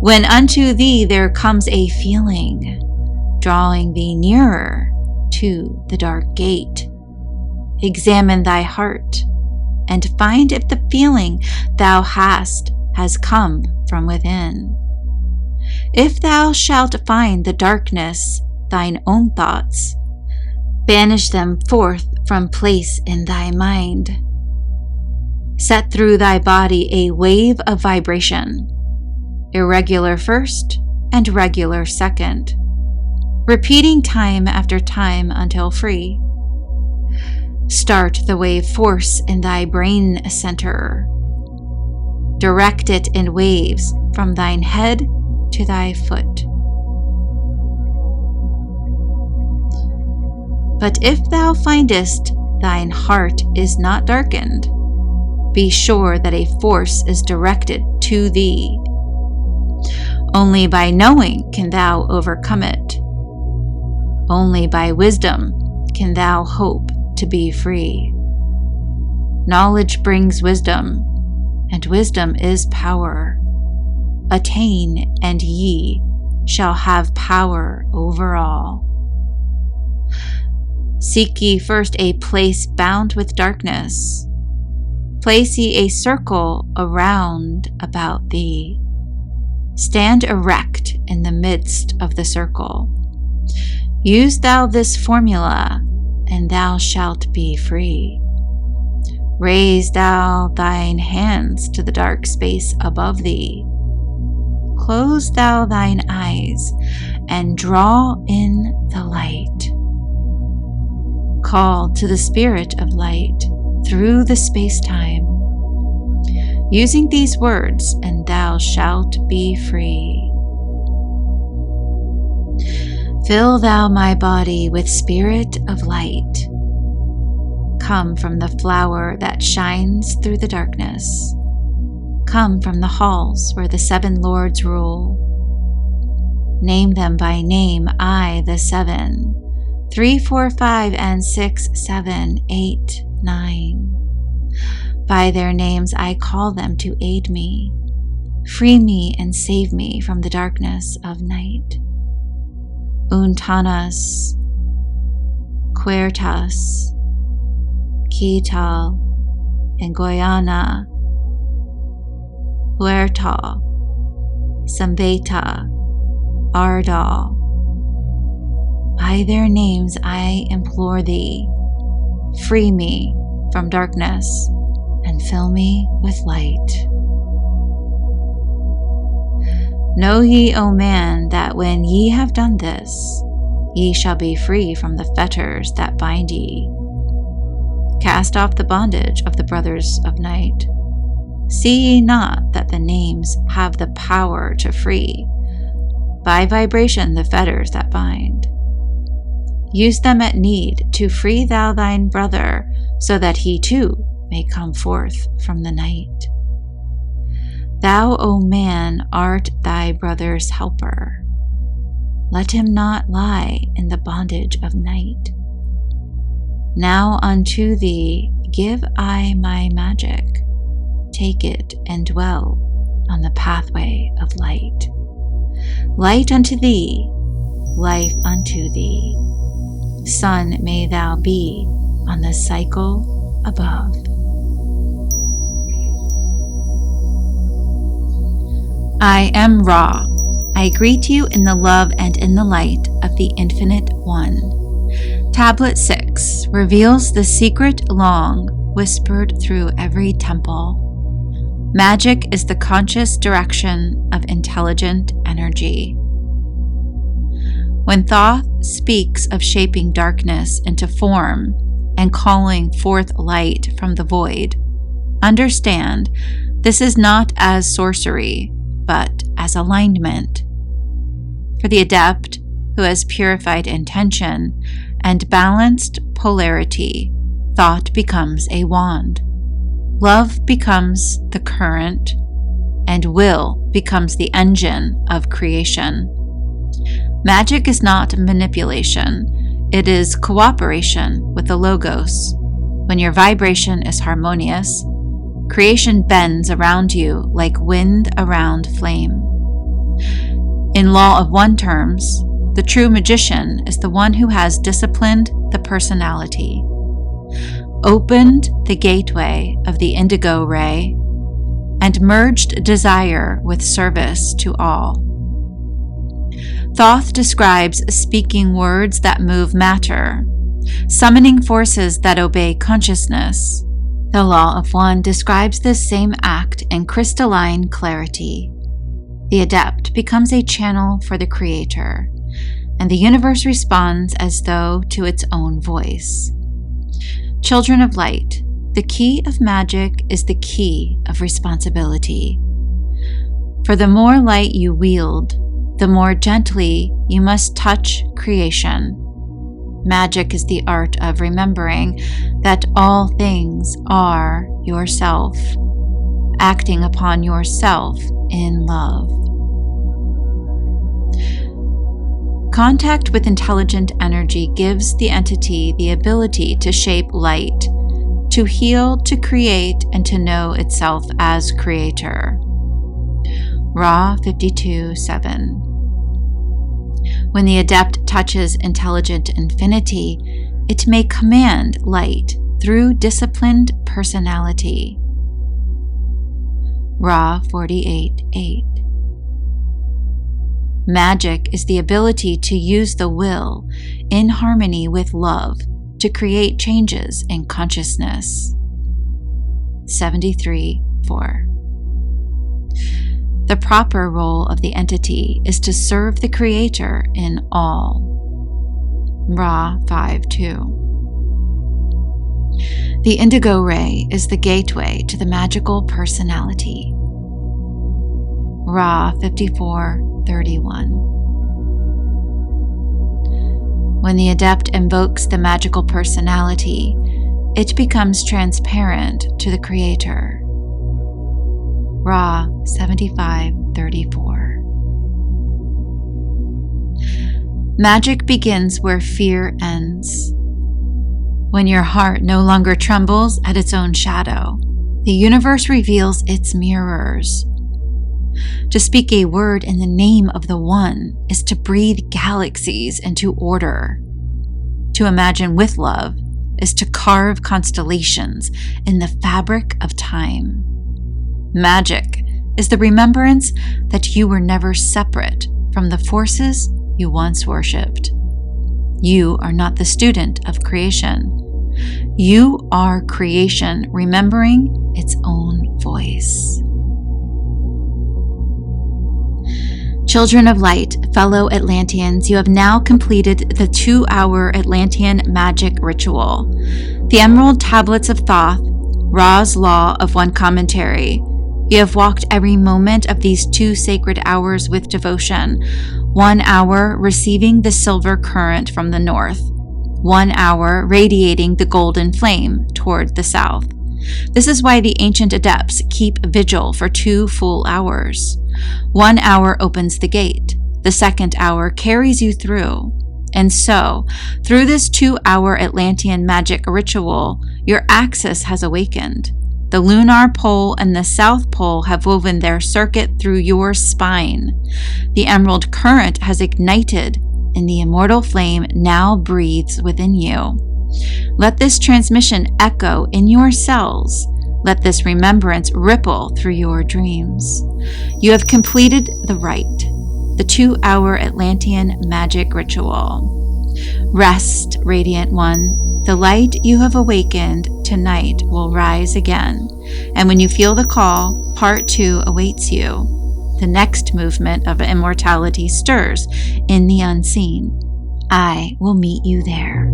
When unto thee there comes a feeling, drawing thee nearer to the dark gate, examine thy heart, and find if the feeling thou hast has come from within. If thou shalt find the darkness, thine own thoughts, banish them forth from place in thy mind. Set through thy body a wave of vibration, irregular first and regular second, repeating time after time until free. Start the wave force in thy brain center. Direct it in waves from thine head to thy foot. But if thou findest thine heart is not darkened, be sure that a force is directed to thee. Only by knowing can thou overcome it. Only by wisdom can thou hope to be free. Knowledge brings wisdom, and wisdom is power. Attain, and ye shall have power over all. Seek ye first a place bound with darkness. Place ye a circle around about thee. Stand erect in the midst of the circle. Use thou this formula, and thou shalt be free. Raise thou thine hands to the dark space above thee. Close thou thine eyes, and draw in the light. Call to the spirit of light through the space-time, using these words, and thou shalt be free. Fill thou my body with spirit of light. Come from the flower that shines through the darkness. Come from the halls where the 7 lords rule. Name them by name, I, the 7, 3, 4, 5, and 6, 7, 8, 9. By their names I call them to aid me, free me and save me from the darkness of night. Untanas, Quertas, Quital, and Goyana, Huerta, Sambeta, Ardal. By their names I implore thee, free me from darkness and fill me with light. Know ye, O man, that when ye have done this, ye shall be free from the fetters that bind ye. Cast off the bondage of the brothers of night. See ye not that the names have the power to free, by vibration, the fetters that bind? Use them at need to free thou thine brother, so that he too may come forth from the night. Thou, O man, art thy brother's helper. Let him not lie in the bondage of night. Now unto thee give I my magic. Take it and dwell on the pathway of light. Light unto thee, life unto thee. Sun may thou be on the cycle above. I am Ra. I greet you in the love and in the light of the Infinite One. Tablet 6 reveals the secret long whispered through every temple. Magic is the conscious direction of intelligent energy. When Thoth speaks of shaping darkness into form and calling forth light from the void, understand this is not as sorcery, but as alignment. For the adept who has purified intention and balanced polarity, thought becomes a wand. Love becomes the current, and will becomes the engine of creation. Magic is not manipulation, it is cooperation with the Logos. When your vibration is harmonious, creation bends around you like wind around flame. In Law of One terms, the true magician is the one who has disciplined the personality, opened the gateway of the indigo ray, and merged desire with service to all. Thoth describes speaking words that move matter, summoning forces that obey consciousness. The Law of One describes this same act in crystalline clarity. The adept becomes a channel for the Creator, and the universe responds as though to its own voice. Children of light, the key of magic is the key of responsibility. For the more light you wield, the more gently you must touch creation. Magic is the art of remembering that all things are yourself, acting upon yourself in love. Contact with intelligent energy gives the entity the ability to shape light, to heal, to create, and to know itself as creator. Ra 52:7. When the adept touches intelligent infinity, it may command light through disciplined personality. Ra 48:8. Magic is the ability to use the will in harmony with love to create changes in consciousness. 73:4. The proper role of the entity is to serve the Creator in all. Ra 5:2. The indigo ray is the gateway to the magical personality. Ra 54:31. When the adept invokes the magical personality, it becomes transparent to the Creator. Ra 75:34. Magic begins where fear ends. When your heart no longer trembles at its own shadow, the universe reveals its mirrors. To speak a word in the name of the One is to breathe galaxies into order. To imagine with love is to carve constellations in the fabric of time. Magic is the remembrance that you were never separate from the forces you once worshipped. You are not the student of creation. You are creation remembering its own voice. Children of light, fellow Atlanteans, you have now completed the 2-hour Atlantean Magic Ritual. The Emerald Tablets of Thoth, Ra's Law of One Commentary. You have walked every moment of these 2 sacred hours with devotion. 1 hour receiving the silver current from the north. 1 hour radiating the golden flame toward the south. This is why the ancient adepts keep vigil for 2 full hours. 1 hour opens the gate. The second hour carries you through. And so, through this 2-hour Atlantean magic ritual, your axis has awakened. The lunar pole and the south pole have woven their circuit through your spine. The emerald current has ignited, and the immortal flame now breathes within you. Let this transmission echo in your cells. Let this remembrance ripple through your dreams. You have completed the rite, the 2-hour Atlantean Magic Ritual. Rest, Radiant One. The light you have awakened tonight will rise again. And when you feel the call, part 2 awaits you. The next movement of immortality stirs in the unseen. I will meet you there.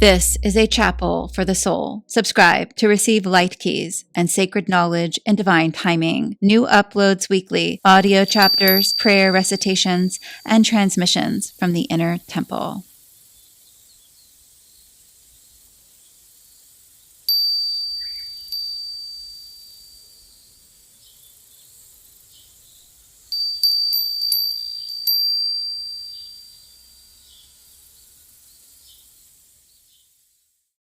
This is a chapel for the soul. Subscribe to receive light keys and sacred knowledge and divine timing. New uploads weekly, audio chapters, prayer recitations, and transmissions from the inner temple.